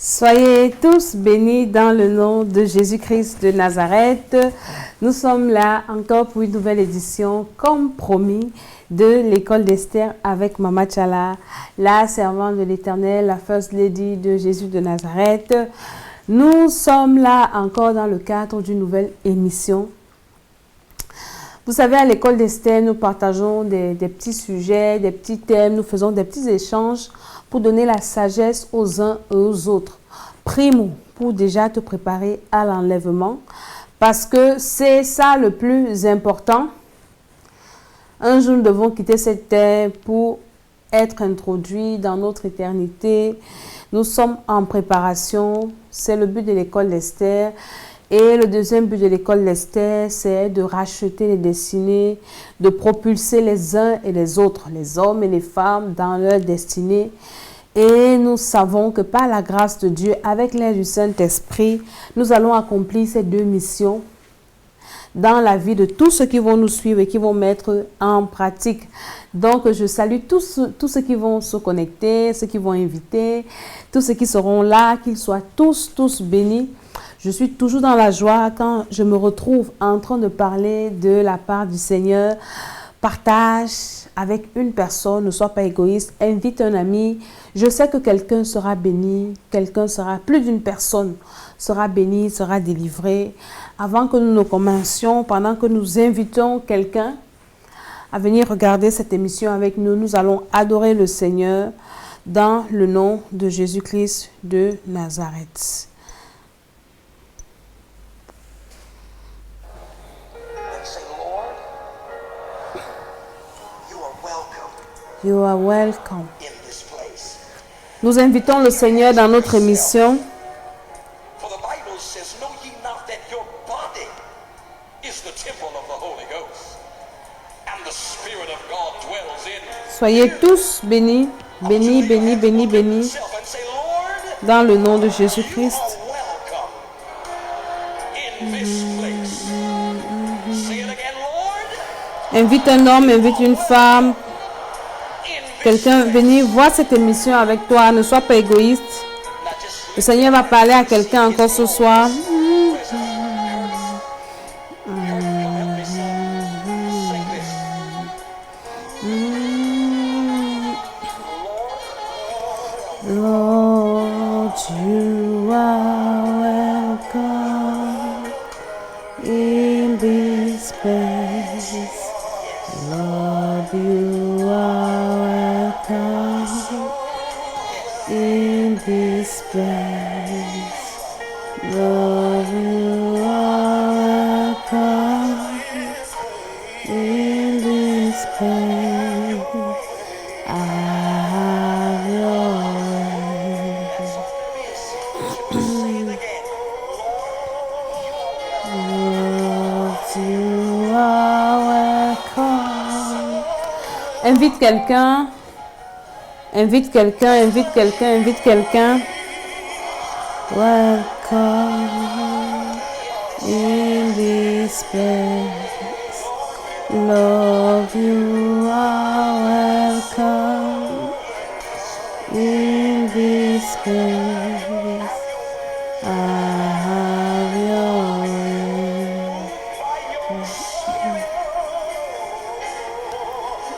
Soyez tous bénis dans le nom de Jésus-Christ de Nazareth. Nous sommes là encore pour une nouvelle édition, comme promis, de l'école d'Esther avec Mama Tchala, la servante de l'Éternel, la First Lady de Jésus de Nazareth. Nous sommes là encore dans le cadre d'une nouvelle émission. Vous savez, à l'école d'Esther, nous partageons des petits sujets, des petits thèmes, nous faisons des petits échanges pour donner la sagesse aux uns et aux autres. Primo, pour déjà te préparer à l'enlèvement, parce que c'est ça le plus important. Un jour, nous devons quitter cette terre pour être introduits dans notre éternité. Nous sommes en préparation, c'est le but de l'école d'Esther. Et le deuxième but de l'école d'Esther, c'est de racheter les destinées, de propulser les uns et les autres, les hommes et les femmes, dans leur destinée. Et nous savons que par la grâce de Dieu, avec l'aide du Saint-Esprit, nous allons accomplir ces deux missions dans la vie de tous ceux qui vont nous suivre et qui vont mettre en pratique. Donc, je salue tous ceux qui vont se connecter, ceux qui vont inviter, tous ceux qui seront là, qu'ils soient tous bénis. Je suis toujours dans la joie quand je me retrouve en train de parler de la part du Seigneur. Partage avec une personne, ne sois pas égoïste, invite un ami. Je sais que quelqu'un sera béni, plus d'une personne sera bénie, sera délivrée. Avant que nous ne commencions, pendant que nous invitons quelqu'un à venir regarder cette émission avec nous, nous allons adorer le Seigneur dans le nom de Jésus-Christ de Nazareth. You are welcome. Nous invitons le Seigneur dans notre émission. Soyez tous bénis, bénis, dans le nom de Jésus-Christ. Invite un homme, invite une femme. Quelqu'un venir voir cette émission avec toi, ne sois pas égoïste. Le Seigneur va parler à quelqu'un encore ce soir. Lord, you are welcome in this place. Lord, you are welcome in this place. Lord, you are welcome in this place. Have your way. Lord, you are welcome. Invite quelqu'un. Invite quelqu'un. Welcome in this place. Lord, you are welcome in this place. Have your way.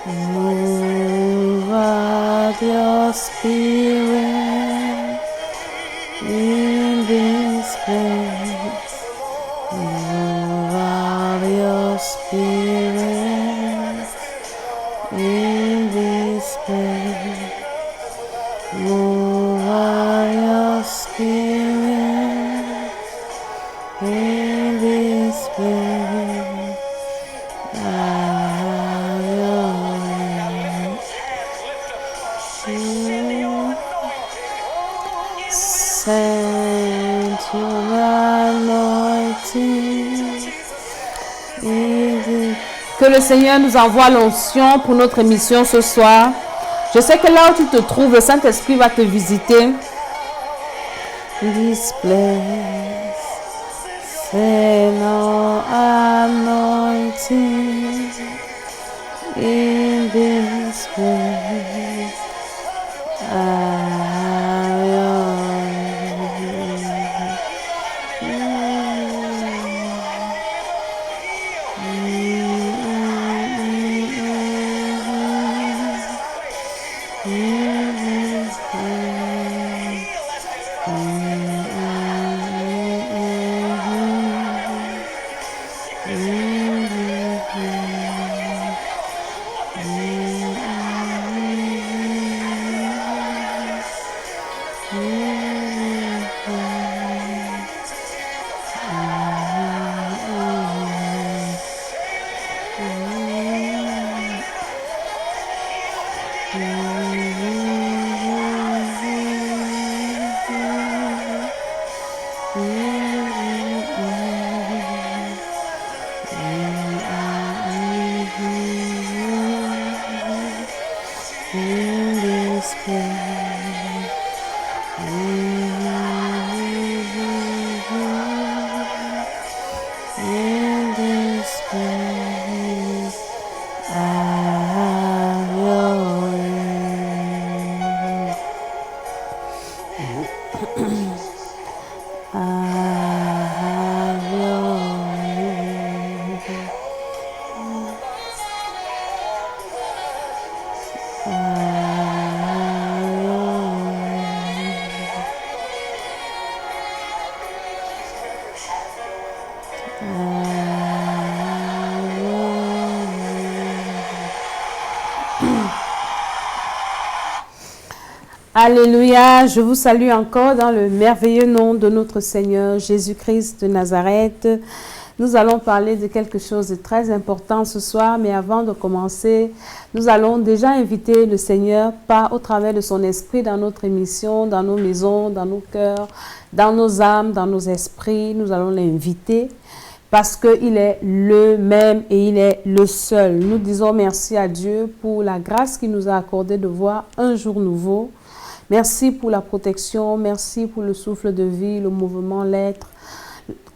Move out your spirit in this place. Move out your spirit in this place. Move out your spirit in this place. Have your way. Send your anointing. Que le Seigneur nous envoie l'onction pour notre émission ce soir. Je sais que là où tu te trouves, le Saint-Esprit va te visiter. This place, send your anointing in this place. Alléluia, je vous salue encore dans le merveilleux nom de notre Seigneur Jésus-Christ de Nazareth. Nous allons parler de quelque chose de très important ce soir, mais avant de commencer, nous allons déjà inviter le Seigneur au travers de son esprit dans notre émission, dans nos maisons, dans nos cœurs, dans nos âmes, dans nos esprits. Nous allons l'inviter parce qu'il est le même et il est le seul. Nous disons merci à Dieu pour la grâce qu'il nous a accordée de voir un jour nouveau. Merci pour la protection, merci pour le souffle de vie, le mouvement, l'être,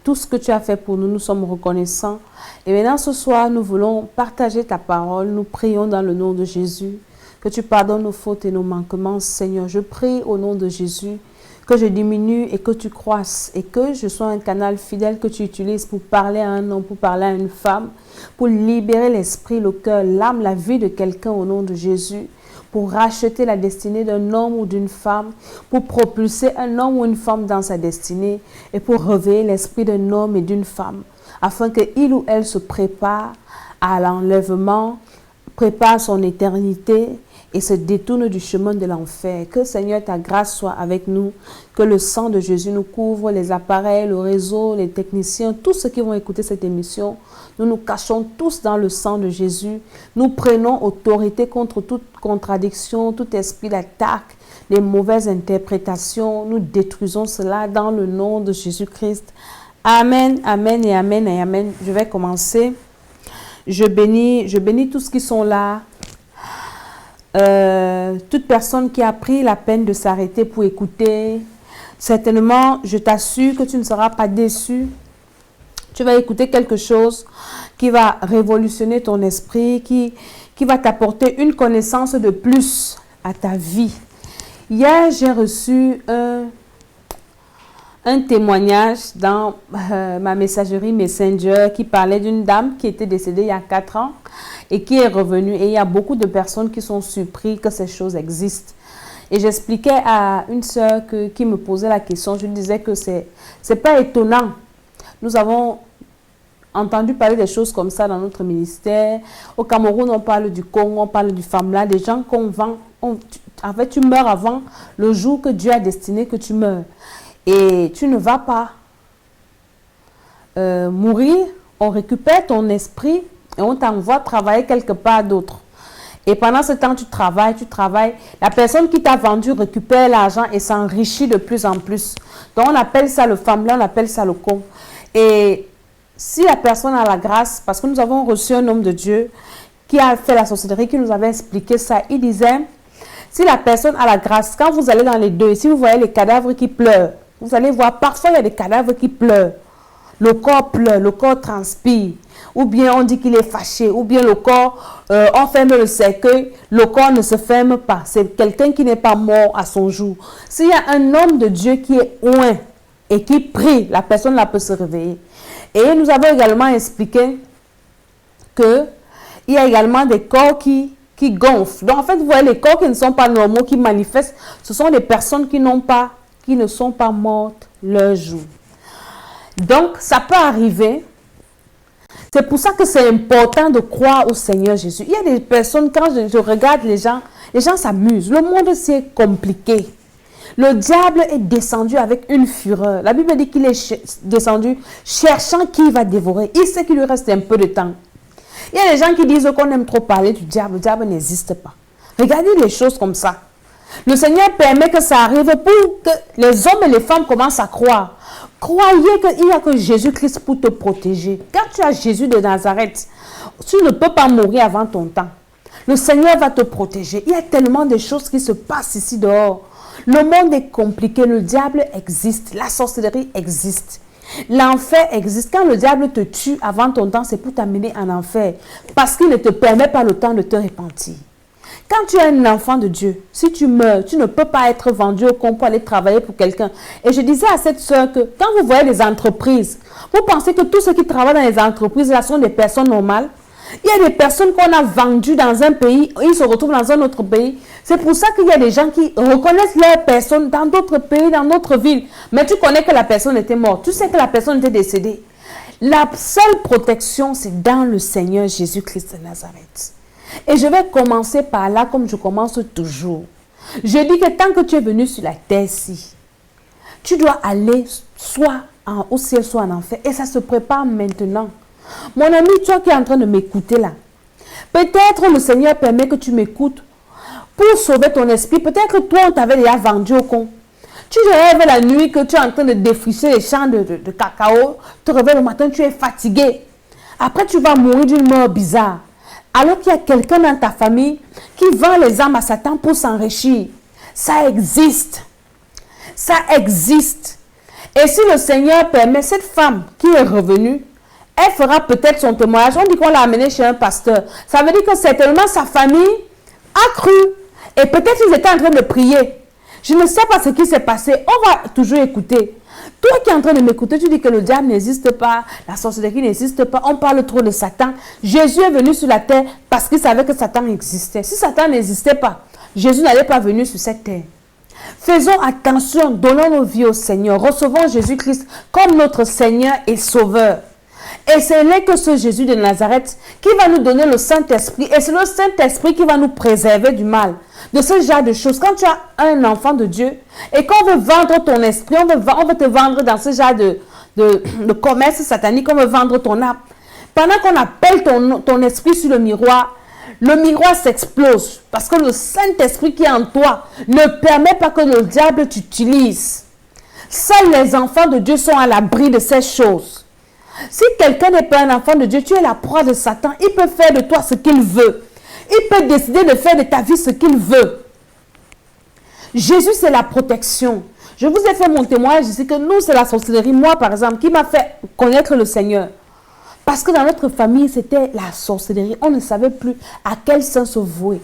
tout ce que tu as fait pour nous, nous sommes reconnaissants. Et maintenant ce soir, nous voulons partager ta parole, nous prions dans le nom de Jésus, que tu pardonnes nos fautes et nos manquements, Seigneur. Je prie au nom de Jésus, que je diminue et que tu croisses et que je sois un canal fidèle que tu utilises pour parler à un homme, pour parler à une femme, pour libérer l'esprit, le cœur, l'âme, la vie de quelqu'un au nom de Jésus. Pour racheter la destinée d'un homme ou d'une femme, pour propulser un homme ou une femme dans sa destinée et pour réveiller l'esprit d'un homme et d'une femme, afin qu'il ou elle se prépare à l'enlèvement, prépare son éternité et se détourne du chemin de l'enfer. Que Seigneur, ta grâce soit avec nous, que le sang de Jésus nous couvre, les appareils, le réseau, les techniciens, tous ceux qui vont écouter cette émission. Nous nous cachons tous dans le sang de Jésus. Nous prenons autorité contre toute contradiction, tout esprit d'attaque, les mauvaises interprétations. Nous détruisons cela dans le nom de Jésus-Christ. Amen, amen et amen et amen. Je vais commencer. Je bénis tous ceux qui sont là. Toute personne qui a pris la peine de s'arrêter pour écouter. Certainement, je t'assure que tu ne seras pas déçu. Tu vas écouter quelque chose qui va révolutionner ton esprit, qui va t'apporter une connaissance de plus à ta vie. Hier, j'ai reçu un témoignage dans ma messagerie Messenger qui parlait d'une dame qui était décédée il y a 4 ans et qui est revenue. Et il y a beaucoup de personnes qui sont surprises que ces choses existent. Et j'expliquais à une sœur qui me posait la question, je lui disais que c'est pas étonnant. Nous avons entendu parler des choses comme ça dans notre ministère. Au Cameroun, on parle du Congo, on parle du FAMLA, des gens qu'on vend. En fait, tu meurs avant le jour que Dieu a destiné que tu meurs. Et tu ne vas pas mourir. On récupère ton esprit et on t'envoie travailler quelque part d'autre. Et pendant ce temps, tu travailles. La personne qui t'a vendu récupère l'argent et s'enrichit de plus en plus. Donc, on appelle ça le FAMLA, on appelle ça le Congo. Et si la personne a la grâce, parce que nous avons reçu un homme de Dieu qui a fait la sorcellerie, qui nous avait expliqué ça, il disait, si la personne a la grâce, quand vous allez dans les deuils, si vous voyez les cadavres qui pleurent, vous allez voir, parfois il y a des cadavres qui pleurent. Le corps pleure, le corps transpire. Ou bien on dit qu'il est fâché, ou bien le corps, on ferme le cercueil, le corps ne se ferme pas. C'est quelqu'un qui n'est pas mort à son jour. S'il y a un homme de Dieu qui est loin et qui prie, la personne là peut se réveiller. Et nous avons également expliqué qu'il y a également des corps qui gonflent. Donc en fait, vous voyez, les corps qui ne sont pas normaux, qui manifestent, ce sont des personnes qui ne sont pas mortes leur jour. Donc, ça peut arriver. C'est pour ça que c'est important de croire au Seigneur Jésus. Il y a des personnes, quand je regarde les gens s'amusent. Le monde, c'est compliqué. Le diable est descendu avec une fureur. La Bible dit qu'il est descendu cherchant qui va dévorer. Il sait qu'il lui reste un peu de temps. Il y a des gens qui disent qu'on aime trop parler du diable. Le diable n'existe pas. Regardez les choses comme ça. Le Seigneur permet que ça arrive pour que les hommes et les femmes commencent à croire. Croyez qu'il n'y a que Jésus-Christ pour te protéger. Quand tu as Jésus de Nazareth, tu ne peux pas mourir avant ton temps. Le Seigneur va te protéger. Il y a tellement de choses qui se passent ici dehors. Le monde est compliqué. Le diable existe. La sorcellerie existe. L'enfer existe. Quand le diable te tue avant ton temps, c'est pour t'amener en enfer. Parce qu'il ne te permet pas le temps de te repentir. Quand tu es un enfant de Dieu, si tu meurs, tu ne peux pas être vendu au camp pour aller travailler pour quelqu'un. Et je disais à cette soeur que quand vous voyez les entreprises, vous pensez que tous ceux qui travaillent dans les entreprises là sont des personnes normales? Il y a des personnes qu'on a vendues dans un pays, ils se retrouvent dans un autre pays. C'est pour ça qu'il y a des gens qui reconnaissent leurs personnes dans d'autres pays, dans d'autres villes. Mais tu connais que la personne était morte. Tu sais que la personne était décédée. La seule protection, c'est dans le Seigneur Jésus-Christ de Nazareth. Et je vais commencer par là comme je commence toujours. Je dis que tant que tu es venu sur la terre-ci, tu dois aller soit au ciel, soit en enfer. Et ça se prépare maintenant. Mon ami, toi qui es en train de m'écouter là, peut-être le Seigneur permet que tu m'écoutes pour sauver ton esprit. Peut-être que toi, on t'avait déjà vendu au con. Tu te rêves la nuit que tu es en train de défricher les champs de cacao. Tu te réveilles le matin, tu es fatigué. Après, tu vas mourir d'une mort bizarre. Alors qu'il y a quelqu'un dans ta famille qui vend les âmes à Satan pour s'enrichir. Ça existe. Ça existe. Et si le Seigneur permet, cette femme qui est revenue, elle fera peut-être son témoignage. On dit qu'on l'a amenée chez un pasteur. Ça veut dire que certainement sa famille a cru. Et peut-être qu'ils étaient en train de prier. Je ne sais pas ce qui s'est passé. On va toujours écouter. Toi qui es en train de m'écouter, tu dis que le diable n'existe pas, la sorcellerie n'existe pas, on parle trop de Satan. Jésus est venu sur la terre parce qu'il savait que Satan existait. Si Satan n'existait pas, Jésus n'allait pas venir sur cette terre. Faisons attention, donnons nos vies au Seigneur, recevons Jésus-Christ comme notre Seigneur et Sauveur. Et ce n'est que ce Jésus de Nazareth qui va nous donner le Saint-Esprit. Et c'est le Saint-Esprit qui va nous préserver du mal. De ce genre de choses. Quand tu as un enfant de Dieu et qu'on veut vendre ton esprit, on veut te vendre dans ce genre de commerce satanique, on veut vendre ton âme. Pendant qu'on appelle ton esprit sur le miroir s'explose. Parce que le Saint-Esprit qui est en toi ne permet pas que le diable t'utilise. Seuls les enfants de Dieu sont à l'abri de ces choses. Si quelqu'un n'est pas un enfant de Dieu, tu es la proie de Satan. Il peut faire de toi ce qu'il veut. Il peut décider de faire de ta vie ce qu'il veut. Jésus, c'est la protection. Je vous ai fait mon témoignage ici que nous, c'est la sorcellerie. Moi, par exemple, qui m'a fait connaître le Seigneur. Parce que dans notre famille, c'était la sorcellerie. On ne savait plus à quel sens se vouer.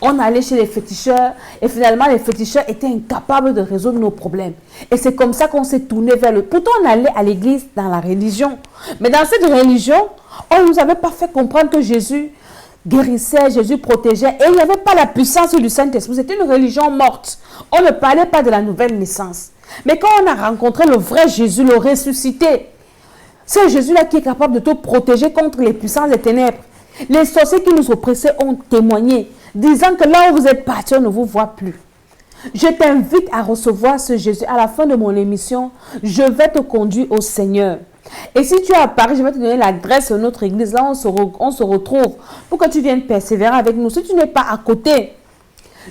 On allait chez les féticheurs et finalement, les féticheurs étaient incapables de résoudre nos problèmes. Et c'est comme ça qu'on s'est tourné vers le... Pourtant, on allait à l'église dans la religion. Mais dans cette religion, on ne nous avait pas fait comprendre que Jésus guérissait, Jésus protégeait. Et il n'y avait pas la puissance du Saint-Esprit. C'était une religion morte. On ne parlait pas de la nouvelle naissance. Mais quand on a rencontré le vrai Jésus, le ressuscité, c'est Jésus-là qui est capable de te protéger contre les puissances des ténèbres. Les sorciers qui nous oppressaient ont témoigné, disant que là où vous êtes partis, on ne vous voit plus. Je t'invite à recevoir ce Jésus. À la fin de mon émission, je vais te conduire au Seigneur. Et si tu es à Paris, je vais te donner l'adresse de notre église. Là, on se retrouve pour que tu viennes persévérer avec nous. Si tu n'es pas à côté,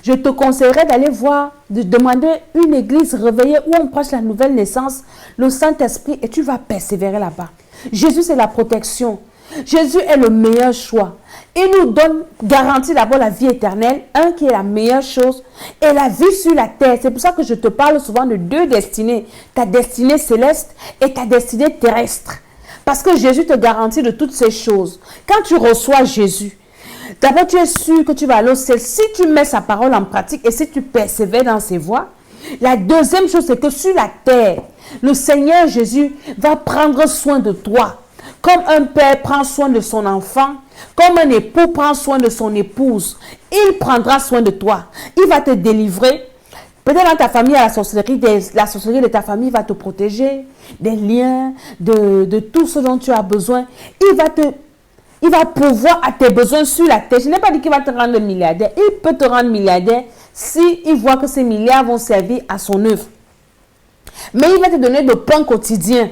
je te conseillerais d'aller voir, de demander une église réveillée où on prêche la nouvelle naissance, le Saint-Esprit, et tu vas persévérer là-bas. Jésus, c'est la protection. Jésus est le meilleur choix. Il nous donne, garantit d'abord la vie éternelle, qui est la meilleure chose, et la vie sur la terre. C'est pour ça que je te parle souvent de deux destinées. Ta destinée céleste et ta destinée terrestre. Parce que Jésus te garantit de toutes ces choses. Quand tu reçois Jésus, d'abord tu es sûr que tu vas aller au ciel. Si tu mets sa parole en pratique et si tu persévères dans ses voies, la deuxième chose, c'est que sur la terre, le Seigneur Jésus va prendre soin de toi. Comme un père prend soin de son enfant, comme un époux prend soin de son épouse, il prendra soin de toi. Il va te délivrer. Peut-être dans ta famille, la sorcellerie de ta famille va te protéger, des liens, de tout ce dont tu as besoin. Il va pourvoir à tes besoins sur la terre. Je n'ai pas dit qu'il va te rendre milliardaire. Il peut te rendre milliardaire si il voit que ces milliards vont servir à son œuvre. Mais il va te donner le pain quotidien.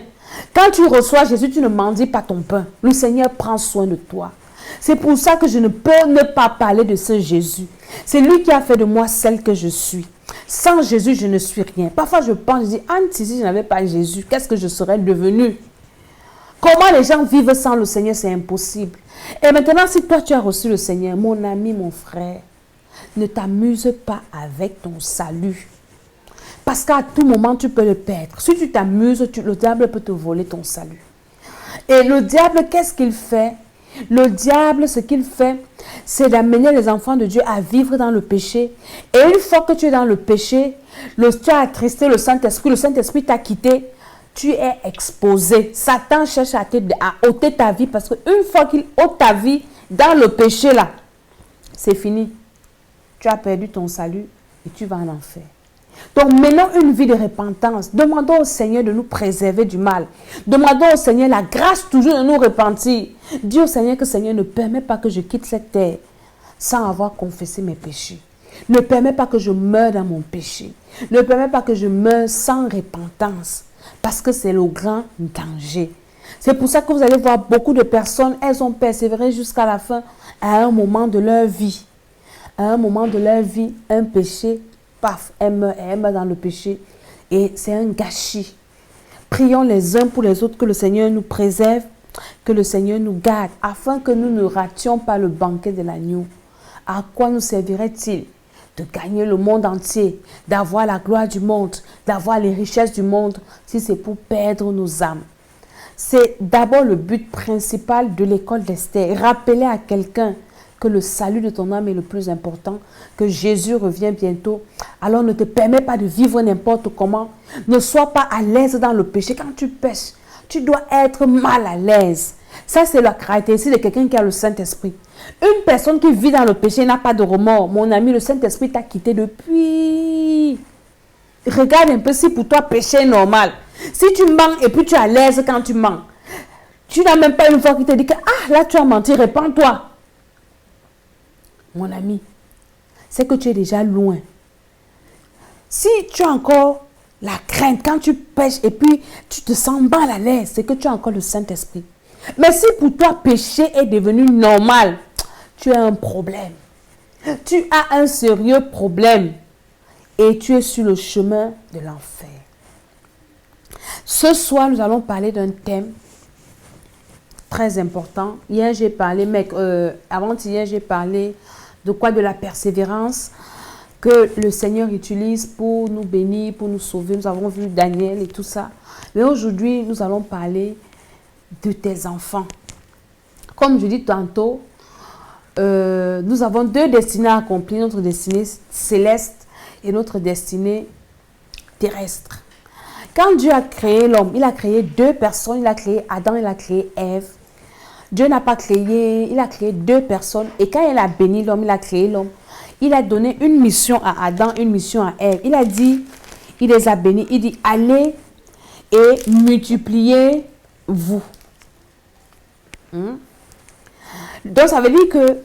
Quand tu reçois Jésus, tu ne mendies pas ton pain. Le Seigneur prend soin de toi. C'est pour ça que je ne peux ne pas parler de ce Jésus. C'est lui qui a fait de moi celle que je suis. Sans Jésus, je ne suis rien. Parfois, je pense, je dis, Anne, si je n'avais pas Jésus, qu'est-ce que je serais devenue? Comment les gens vivent sans le Seigneur, c'est impossible. Et maintenant, si toi, tu as reçu le Seigneur, mon ami, mon frère, ne t'amuse pas avec ton salut. Parce qu'à tout moment, tu peux le perdre. Si tu t'amuses, le diable peut te voler ton salut. Et le diable, qu'est-ce qu'il fait? Le diable, ce qu'il fait, c'est d'amener les enfants de Dieu à vivre dans le péché. Et une fois que tu es dans le péché, tu as attristé le Saint-Esprit t'a quitté, tu es exposé. Satan cherche à ôter ta vie parce qu'une fois qu'il ôte ta vie dans le péché là, c'est fini. Tu as perdu ton salut et tu vas en enfer. Donc, menons une vie de repentance. Demandons au Seigneur de nous préserver du mal. Demandons au Seigneur la grâce toujours de nous repentir. Dis au Seigneur que Seigneur ne permet pas que je quitte cette terre sans avoir confessé mes péchés. Ne permet pas que je meure dans mon péché. Ne permet pas que je meure sans repentance. Parce que c'est le grand danger. C'est pour ça que vous allez voir beaucoup de personnes, elles ont persévéré jusqu'à la fin à un moment de leur vie. À un moment de leur vie, un péché, paf, elle meurt dans le péché. Et c'est un gâchis. Prions les uns pour les autres que le Seigneur nous préserve, que le Seigneur nous garde, afin que nous ne rations pas le banquet de l'agneau. À quoi nous servirait-il de gagner le monde entier, d'avoir la gloire du monde, d'avoir les richesses du monde, si c'est pour perdre nos âmes? C'est d'abord le but principal de l'école d'Esther. Rappeler à quelqu'un que le salut de ton âme est le plus important, que Jésus revient bientôt. Alors ne te permets pas de vivre n'importe comment. Ne sois pas à l'aise dans le péché. Quand tu pêches, tu dois être mal à l'aise. Ça, c'est la caractéristique de quelqu'un qui a le Saint-Esprit. Une personne qui vit dans le péché n'a pas de remords. Mon ami, le Saint-Esprit t'a quitté depuis. Regarde un peu si pour toi, péché est normal. Si tu mens et puis tu es à l'aise quand tu mens, tu n'as même pas une fois qui te dit que ah, là tu as menti, répands-toi. Mon ami, c'est que tu es déjà loin. Si tu as encore la crainte quand tu pêches et puis tu te sens mal à l'aise, c'est que tu as encore le Saint-Esprit. Mais si pour toi péché est devenu normal, tu as un problème. Tu as un sérieux problème et tu es sur le chemin de l'enfer. Ce soir, nous allons parler d'un thème très important. Hier, j'ai parlé, avant-hier, j'ai parlé de quoi? De la persévérance que le Seigneur utilise pour nous bénir, pour nous sauver. Nous avons vu Daniel et tout ça. Mais aujourd'hui, nous allons parler de tes enfants. Comme je dis tantôt, nous avons deux destinées à accomplir, notre destinée céleste et notre destinée terrestre. Quand Dieu a créé l'homme, il a créé deux personnes, il a créé Adam, il a créé Ève. Dieu n'a pas créé, il a créé deux personnes. Et quand il a béni l'homme, il a créé l'homme, il a donné une mission à Adam, une mission à Ève. Il a dit, il les a bénis, il dit, allez et multipliez-vous. Donc ça veut dire que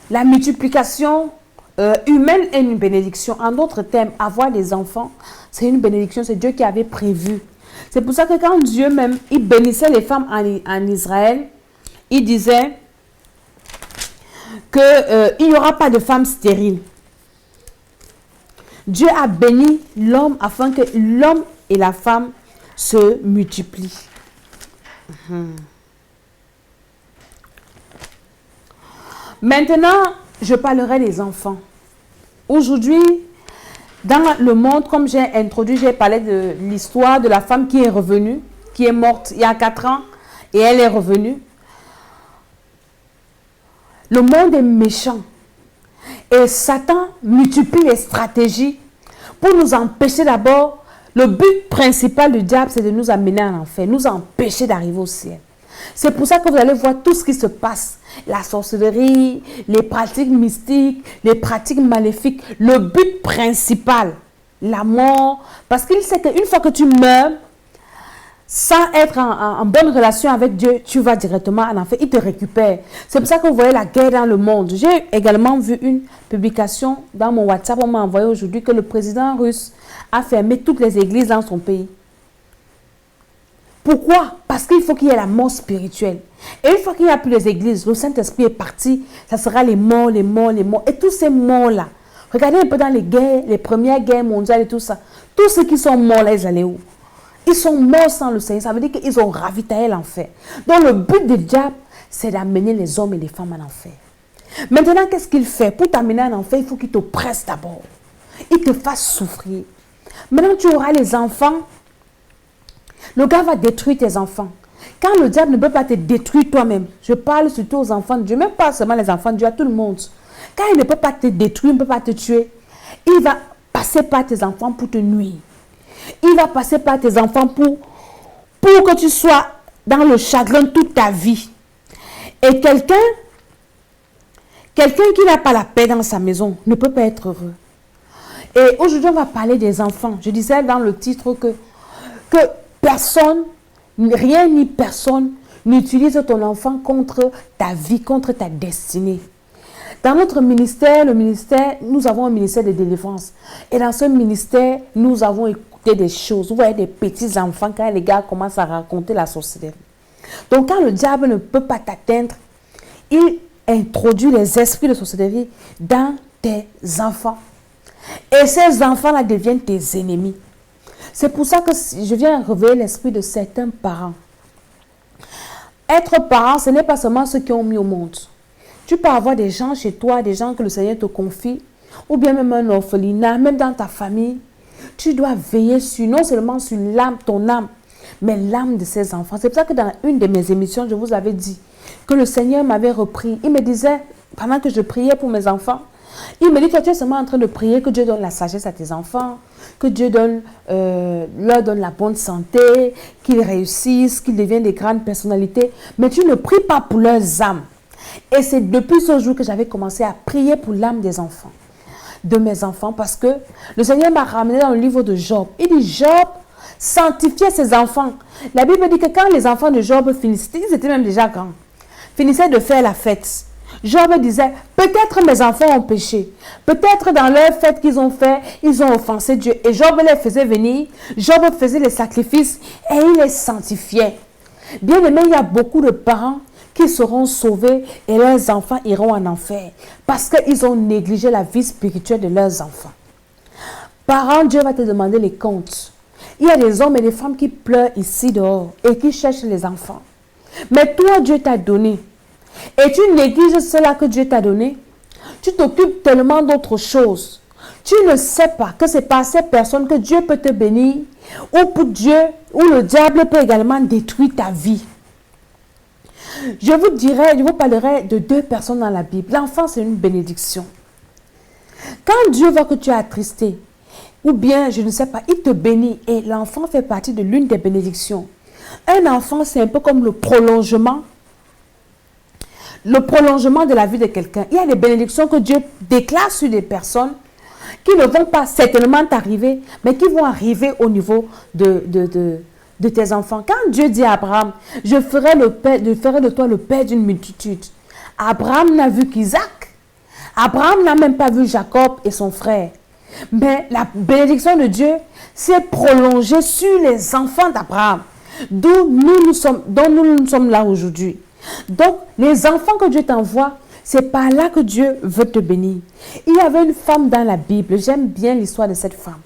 la multiplication humaine est une bénédiction. En d'autres termes, avoir des enfants, c'est une bénédiction, c'est Dieu qui avait prévu. C'est pour ça que quand Dieu même, il bénissait les femmes en Israël, il disait qu'il n'y aura pas de femmes stériles. Dieu a béni l'homme afin que l'homme et la femme se multiplient. Maintenant, je parlerai des enfants. Aujourd'hui, dans le monde, comme j'ai introduit, j'ai parlé de l'histoire de la femme qui est revenue, qui est morte il y a 4 ans et elle est revenue. Le monde est méchant et Satan multiplie les stratégies pour nous empêcher d'abord. Le but principal du diable, c'est de nous amener en enfer, nous empêcher d'arriver au ciel. C'est pour ça que vous allez voir tout ce qui se passe. La sorcellerie, les pratiques mystiques, les pratiques maléfiques. Le but principal, la mort. Parce qu'il sait qu'une fois que tu meurs, sans être en bonne relation avec Dieu, tu vas directement en enfer. Il te récupère. C'est pour ça que vous voyez la guerre dans le monde. J'ai également vu une publication dans mon WhatsApp. On m'a envoyé aujourd'hui que le président russe a fermé toutes les églises dans son pays. Pourquoi? Parce qu'il faut qu'il y ait la mort spirituelle. Et une fois qu'il n'y a plus les églises, le Saint-Esprit est parti, ça sera les morts, les morts, les morts. Et tous ces morts-là, regardez un peu dans les guerres, les premières guerres mondiales et tout ça. Tous ceux qui sont morts là, ils allaient où? Ils sont morts sans le Seigneur. Ça veut dire qu'ils ont ravitaillé l'enfer. Donc le but du diable, c'est d'amener les hommes et les femmes en enfer. Maintenant, qu'est-ce qu'il fait? Pour t'amener en enfer, il faut qu'il te presse d'abord. Il te fasse souffrir. Maintenant, tu auras les enfants. Le gars va détruire tes enfants. Quand le diable ne peut pas te détruire toi-même, je parle surtout aux enfants de Dieu, même pas seulement les enfants de Dieu, à tout le monde. Quand il ne peut pas te détruire, il ne peut pas te tuer, il va passer par tes enfants pour te nuire. Il va passer par tes enfants pour que tu sois dans le chagrin toute ta vie. Et quelqu'un qui n'a pas la paix dans sa maison ne peut pas être heureux. Et aujourd'hui, on va parler des enfants. Je disais dans le titre que personne, rien ni personne n'utilise ton enfant contre ta vie, contre ta destinée. Dans notre ministère, nous avons un ministère de délivrance. Et dans ce ministère, nous avons écouté des choses. Vous voyez des petits enfants, quand les gars commencent à raconter la sorcellerie. Donc, quand le diable ne peut pas t'atteindre, il introduit les esprits de sorcellerie dans tes enfants. Et ces enfants-là deviennent tes ennemis. C'est pour ça que je viens réveiller l'esprit de certains parents. Être parent, ce n'est pas seulement ceux qui ont mis au monde. Tu peux avoir des gens chez toi, des gens que le Seigneur te confie, ou bien même un orphelinat, même dans ta famille. Tu dois veiller sur, non seulement sur l'âme, ton âme, mais l'âme de ces enfants. C'est pour ça que dans une de mes émissions, je vous avais dit que le Seigneur m'avait repris. Il me disait, pendant que je priais pour mes enfants, il me dit, toi, tu es seulement en train de prier que Dieu donne la sagesse à tes enfants, que Dieu leur donne la bonne santé, qu'ils réussissent, qu'ils deviennent des grandes personnalités. Mais tu ne pries pas pour leurs âmes. Et c'est depuis ce jour que j'avais commencé à prier pour l'âme des enfants, de mes enfants, parce que le Seigneur m'a ramené dans le livre de Job. Il dit, Job sanctifiait ses enfants. La Bible dit que quand les enfants de Job finissaient, ils étaient même déjà grands, finissaient de faire la fête. Job disait, peut-être mes enfants ont péché. Peut-être dans leur fête qu'ils ont fait, ils ont offensé Dieu. Et Job les faisait venir, Job faisait les sacrifices et il les sanctifiait. Bien aimé, il y a beaucoup de parents qui seront sauvés et leurs enfants iront en enfer parce qu'ils ont négligé la vie spirituelle de leurs enfants. Parents, Dieu va te demander les comptes. Il y a des hommes et des femmes qui pleurent ici dehors et qui cherchent les enfants. Mais toi, Dieu t'a donné. Et tu négliges cela que Dieu t'a donné. Tu t'occupes tellement d'autres choses. Tu ne sais pas que c'est par ces personnes que Dieu peut te bénir ou pour Dieu, ou le diable peut également détruire ta vie. Je vous parlerai de deux personnes dans la Bible. L'enfant, c'est une bénédiction. Quand Dieu voit que tu es attristé, ou bien, je ne sais pas, il te bénit et l'enfant fait partie de l'une des bénédictions. Un enfant, c'est un peu comme le prolongement de la vie de quelqu'un. Il y a des bénédictions que Dieu déclare sur des personnes qui ne vont pas certainement t'arriver, mais qui vont arriver au niveau de tes enfants. Quand Dieu dit à Abraham, je ferai de toi le père d'une multitude. Abraham n'a vu qu'Isaac. Abraham n'a même pas vu Jacob et son frère. Mais la bénédiction de Dieu s'est prolongée sur les enfants d'Abraham, dont nous sommes là aujourd'hui. Donc, les enfants que Dieu t'envoie, c'est par là que Dieu veut te bénir. Il y avait une femme dans la Bible, j'aime bien l'histoire de cette femme.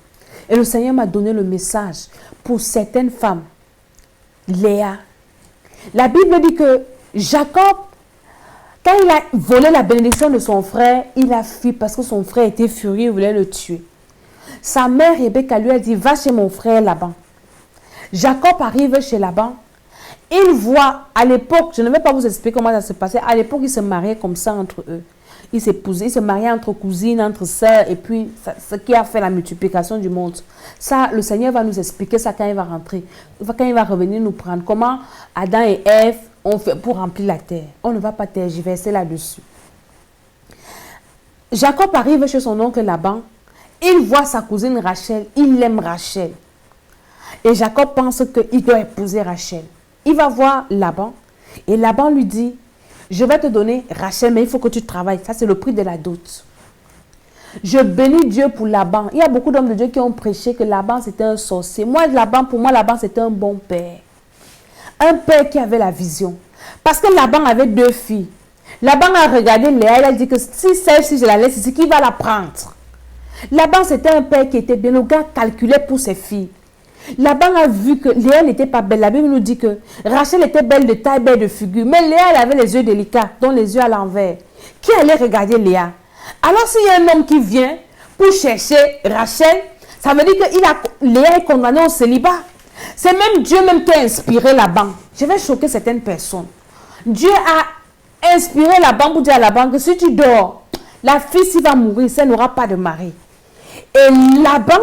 Et le Seigneur m'a donné le message pour certaines femmes. Léa. La Bible dit que Jacob, quand il a volé la bénédiction de son frère, il a fui parce que son frère était furieux, il voulait le tuer. Sa mère Rebecca lui a dit, va chez mon frère Laban. Jacob arrive chez Laban. Il voit, à l'époque, je ne vais pas vous expliquer comment ça se passait, à l'époque, ils se mariaient comme ça entre eux. Ils s'épousaient, ils se mariaient entre cousines, entre sœurs, et puis, ce qui a fait la multiplication du monde. Ça, le Seigneur va nous expliquer ça quand il va rentrer, quand il va revenir nous prendre. Comment Adam et Ève ont fait pour remplir la terre. On ne va pas tergiverser là-dessus. Jacob arrive chez son oncle Laban, il voit sa cousine Rachel, il aime Rachel. Et Jacob pense qu'il doit épouser Rachel. Il va voir Laban et Laban lui dit, je vais te donner Rachel, mais il faut que tu travailles. Ça, c'est le prix de la dot. Je bénis Dieu pour Laban. Il y a beaucoup d'hommes de Dieu qui ont prêché que Laban, c'était un sorcier. Pour moi, Laban, c'était un bon père. un père qui avait la vision. Parce que Laban avait 2 filles. Laban a regardé Léa, il a dit que si celle-ci, je la laisse ici, qui va la prendre? Laban, c'était un père qui était bien. Le gars calculait pour ses filles. Laban a vu que Léa n'était pas belle. La Bible nous dit que Rachel était belle de taille, belle de figure. Mais Léa, elle avait les yeux délicats, dont les yeux à l'envers. Qui allait regarder Léa? Alors, s'il y a un homme qui vient pour chercher Rachel, ça veut dire que Léa est condamnée au célibat. C'est même Dieu même qui a inspiré Laban. Je vais choquer certaines personnes. Dieu a inspiré Laban pour dire à Laban que si tu dors, la fille, s'il va mourir, ça n'aura pas de mari. Et Laban,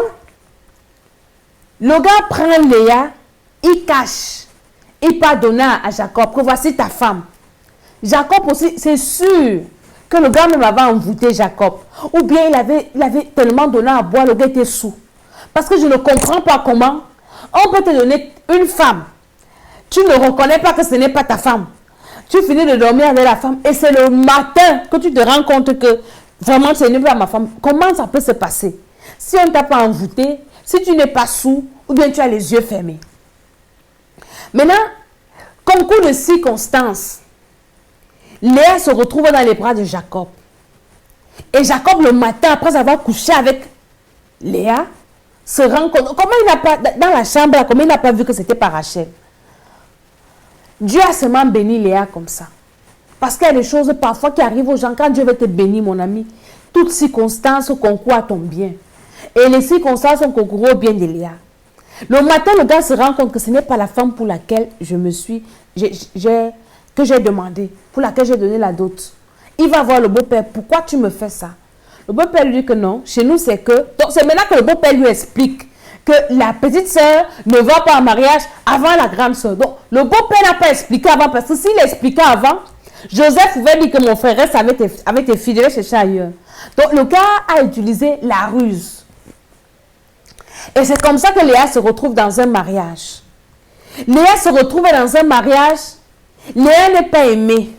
le gars prend Léa, il cache, il pardonne à Jacob que voici ta femme. Jacob aussi, c'est sûr que le gars même avait envoûté Jacob. Ou bien il avait tellement donné à boire, le gars était sous. Parce que je ne comprends pas comment on peut te donner une femme. Tu ne reconnais pas que ce n'est pas ta femme. Tu finis de dormir avec la femme et c'est le matin que tu te rends compte que vraiment ce n'est pas ma femme. Comment ça peut se passer? Si on ne t'a pas envoûté, si tu n'es pas sous, ou bien tu as les yeux fermés. Maintenant, concours de circonstances, Léa se retrouve dans les bras de Jacob. Et Jacob, le matin, après avoir couché avec Léa, se rend compte, comment il n'a pas, dans la chambre, comment il n'a pas vu que c'était pas Rachel. Dieu a seulement béni Léa comme ça. Parce qu'il y a des choses parfois qui arrivent aux gens. Quand Dieu veut te bénir, mon ami, toutes circonstances concourent à ton bien. Et les circonstances ont concouru au bien de Léa. Le matin, le gars se rend compte que ce n'est pas la femme pour laquelle que j'ai demandé, pour laquelle j'ai donné la dot. Il va voir le beau-père. Pourquoi tu me fais ça? Le beau-père lui dit que non. Chez nous, c'est que... Donc, c'est maintenant que le beau-père lui explique que la petite sœur ne va pas en mariage avant la grande sœur. Donc, le beau-père n'a pas expliqué avant, parce que s'il expliquait avant, Joseph pouvait dire que mon frère reste avec tes filles, je vais chercher ailleurs. Donc, le gars a utilisé la ruse. Et c'est comme ça que Léa se retrouve dans un mariage. Léa se retrouve dans un mariage. Léa n'est pas aimée.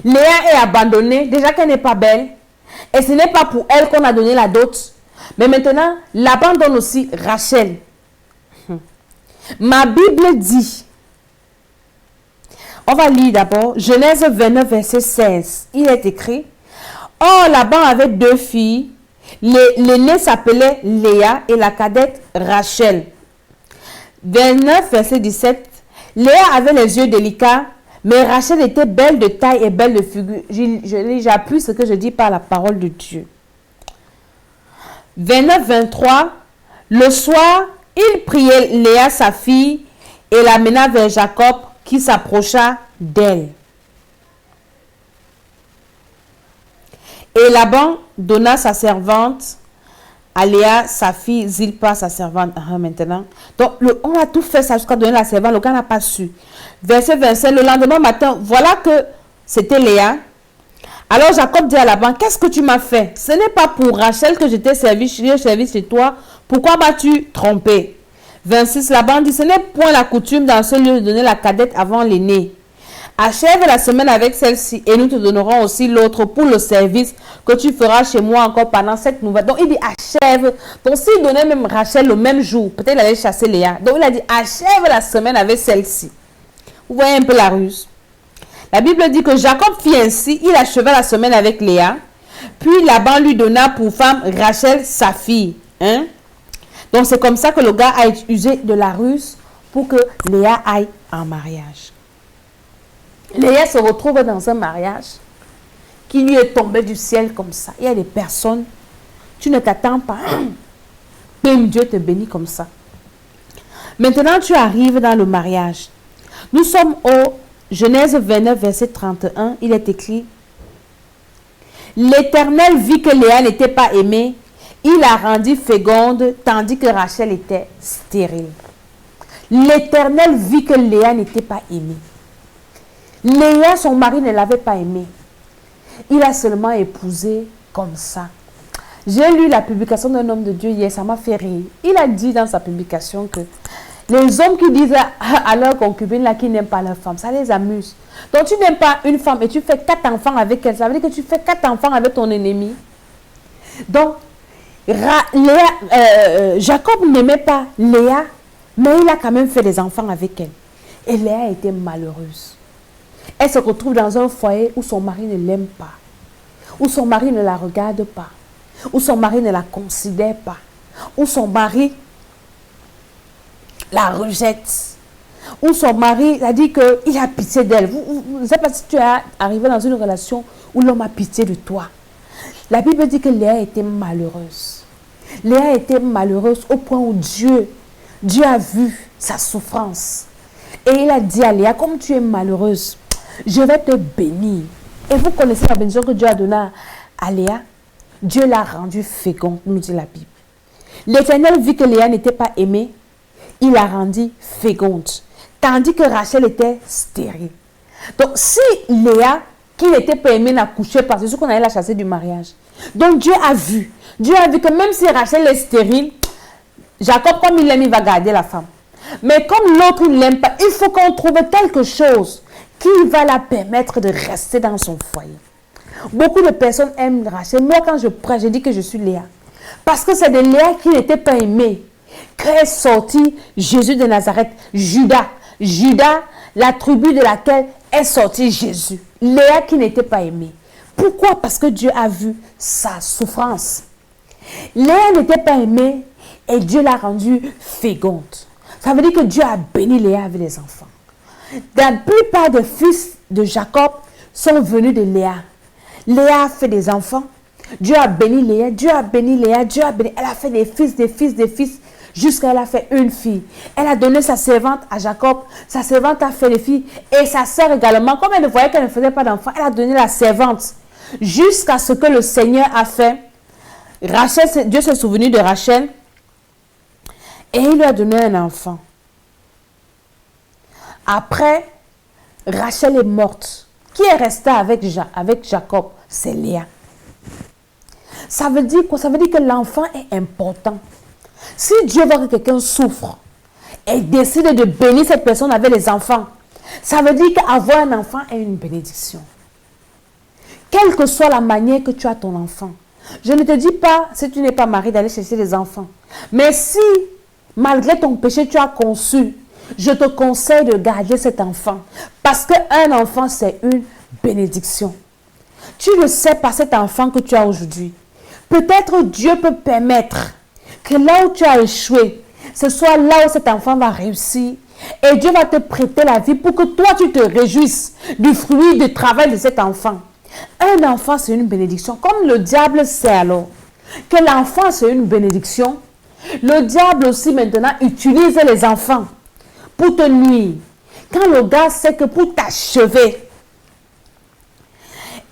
Léa est abandonnée. Déjà qu'elle n'est pas belle. Et ce n'est pas pour elle qu'on a donné la dot. Mais maintenant, Laban donne aussi Rachel. Ma Bible dit. On va lire d'abord. Genèse 29, verset 16. Il est écrit. Or, Laban avait 2 filles. L'aînée s'appelait Léa et la cadette Rachel. 29, verset 17. Léa avait les yeux délicats, mais Rachel était belle de taille et belle de figure. J'appuie ce que je dis par la parole de Dieu. 29, 23. Le soir, il priait Léa, sa fille, et l'amena vers Jacob, qui s'approcha d'elle. Et Laban donna sa servante à Léa, sa fille, Zilpa, sa servante. Maintenant. Donc, on a tout fait ça jusqu'à donner la servante. Le gars n'a pas su. Verset 27. Le lendemain matin, voilà que c'était Léa. Alors Jacob dit à Laban, qu'est-ce que tu m'as fait? Ce n'est pas pour Rachel que je t'ai servi chez toi. Pourquoi m'as-tu trompé? 26. Laban dit, ce n'est point la coutume dans ce lieu de donner la cadette avant l'aînée. Achève la semaine avec celle-ci et nous te donnerons aussi l'autre pour le service que tu feras chez moi encore pendant cette nouvelle. Donc il dit achève. Donc s'il donnait même Rachel le même jour, peut-être il allait chasser Léa. Donc il a dit achève la semaine avec celle-ci. Vous voyez un peu la ruse. La Bible dit que Jacob fit ainsi, il acheva la semaine avec Léa. Puis Laban lui donna pour femme Rachel sa fille. Hein? Donc c'est comme ça que le gars a usé de la ruse pour que Léa aille en mariage. Léa se retrouve dans un mariage qui lui est tombé du ciel comme ça. Il y a des personnes, tu ne t'attends pas. Même Dieu te bénit comme ça. Maintenant, tu arrives dans le mariage. Nous sommes au Genèse 29, verset 31. Il est écrit, l'Éternel vit que Léa n'était pas aimée. Il la rendit féconde, tandis que Rachel était stérile. L'Éternel vit que Léa n'était pas aimée. Léa, son mari, ne l'avait pas aimée. Il a seulement épousé comme ça. J'ai lu la publication d'un homme de Dieu hier, ça m'a fait rire. Il a dit dans sa publication que les hommes qui disent à leur concubine là qu'ils n'aiment pas leur femme, ça les amuse. Donc tu n'aimes pas une femme et tu fais 4 enfants avec elle, ça veut dire que tu fais 4 enfants avec ton ennemi. Donc, Jacob n'aimait pas Léa, mais il a quand même fait des enfants avec elle. Et Léa était malheureuse. Elle se retrouve dans un foyer où son mari ne l'aime pas, où son mari ne la regarde pas, où son mari ne la considère pas, où son mari la rejette, où son mari a dit qu'il a pitié d'elle. Vous ne savez pas si tu es arrivé dans une relation où l'homme a pitié de toi. La Bible dit que Léa était malheureuse. Léa était malheureuse au point où Dieu a vu sa souffrance. Et il a dit à Léa, comme tu es malheureuse, je vais te bénir. Et vous connaissez la bénédiction que Dieu a donnée à Léa. Dieu l'a rendue féconde, nous dit la Bible. L'Éternel vit que Léa n'était pas aimée. Il l'a rendue féconde. Tandis que Rachel était stérile. Donc si Léa, qui n'était pas aimée, n'a couché pas, c'est sûr qu'on allait la chasser du mariage. Donc Dieu a vu. Dieu a vu que même si Rachel est stérile, Jacob, comme il l'aime, il va garder la femme. Mais comme l'autre ne l'aime pas, il faut qu'on trouve quelque chose qui va la permettre de rester dans son foyer. Beaucoup de personnes aiment Rachel. Moi, quand je prêche, je dis que je suis Léa. Parce que c'est de Léa qui n'était pas aimée qu'est sorti Jésus de Nazareth, Judas. Judas, la tribu de laquelle est sorti Jésus. Léa qui n'était pas aimée. Pourquoi? Parce que Dieu a vu sa souffrance. Léa n'était pas aimée et Dieu l'a rendue féconde. Ça veut dire que Dieu a béni Léa avec des enfants. La plupart des fils de Jacob sont venus de Léa. Léa a fait des enfants. Dieu a béni Léa, Dieu a béni Léa, Dieu a béni. Elle a fait des fils, des fils, des fils, jusqu'à elle a fait une fille. Elle a donné sa servante à Jacob. Sa servante a fait des filles. Et sa sœur également. Comme elle voyait qu'elle ne faisait pas d'enfants, elle a donné la servante. Jusqu'à ce que le Seigneur a fait. Rachel, Dieu s'est souvenu de Rachel. Et il lui a donné un enfant. Après, Rachel est morte. Qui est resté avec Jacob? C'est Léa. Ça veut dire quoi? Ça veut dire que l'enfant est important. Si Dieu voit que quelqu'un souffre et décide de bénir cette personne avec les enfants, ça veut dire qu'avoir un enfant est une bénédiction. Quelle que soit la manière que tu as ton enfant. Je ne te dis pas, si tu n'es pas marié, d'aller chercher des enfants. Mais si, malgré ton péché, tu as conçu, je te conseille de garder cet enfant. Parce qu'un enfant, c'est une bénédiction. Tu le sais par cet enfant que tu as aujourd'hui. Peut-être Dieu peut permettre que là où tu as échoué, ce soit là où cet enfant va réussir. Et Dieu va te prêter la vie pour que toi, tu te réjouisses du fruit du travail de cet enfant. Un enfant, c'est une bénédiction. Comme le diable sait alors que l'enfant, c'est une bénédiction, le diable aussi maintenant utilise les enfants pour te nuire. Quand le gars sait que pour t'achever,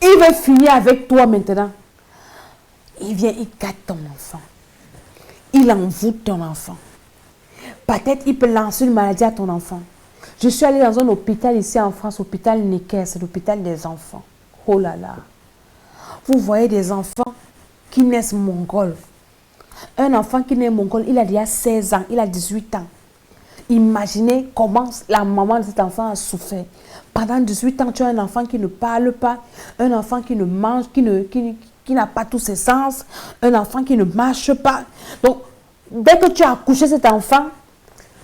il veut finir avec toi maintenant, il vient, il gâte ton enfant. Il envoûte ton enfant. Peut-être il peut lancer une maladie à ton enfant. Je suis allée dans un hôpital ici en France, hôpital Necker, c'est l'hôpital des enfants. Oh là là. Vous voyez des enfants qui naissent mongols. Un enfant qui naît mongol, il a déjà 16 ans, il a 18 ans. Imaginez comment la maman de cet enfant a souffert. Pendant 18 ans, tu as un enfant qui ne parle pas, un enfant qui ne mange, qui n'a pas tous ses sens, un enfant qui ne marche pas. Donc, dès que tu as accouché cet enfant,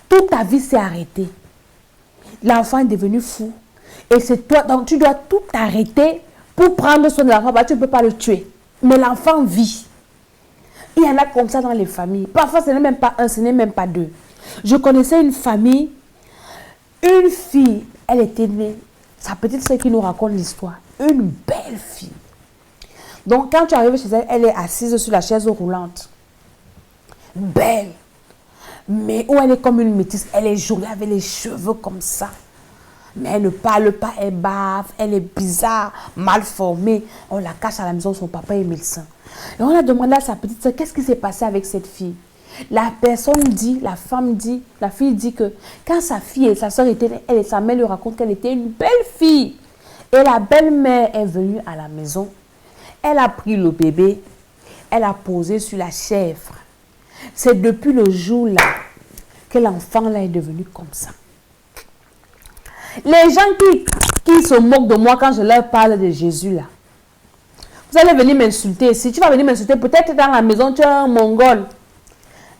toute ta vie s'est arrêtée. L'enfant est devenu fou. Et c'est toi, donc tu dois tout arrêter pour prendre soin de l'enfant. Bah, tu ne peux pas le tuer. Mais l'enfant vit. Il y en a comme ça dans les familles. Parfois, ce n'est même pas un, ce n'est même pas deux. Je connaissais une famille, une fille, elle était née, sa petite sœur qui nous raconte l'histoire, une belle fille. Donc, quand tu arrives chez elle, elle est assise sur la chaise roulante. Belle. Mais où elle est comme une métisse, elle est jolie avec les cheveux comme ça. Mais elle ne parle pas, elle bave, elle est bizarre, mal formée. On la cache à la maison, son papa est médecin. Et on a demandé à sa petite soeur, qu'est-ce qui s'est passé avec cette fille? La personne dit, la femme dit, la fille dit que quand sa fille et sa soeur étaient, elle et sa mère lui racontent qu'elle était une belle fille. Et la belle-mère est venue à la maison. Elle a pris le bébé, elle a posé sur la chèvre. C'est depuis le jour-là que l'enfant là est devenu comme ça. Les gens qui se moquent de moi quand je leur parle de Jésus là, vous allez venir m'insulter. Si tu vas venir m'insulter, peut-être dans la maison tu es un mongol.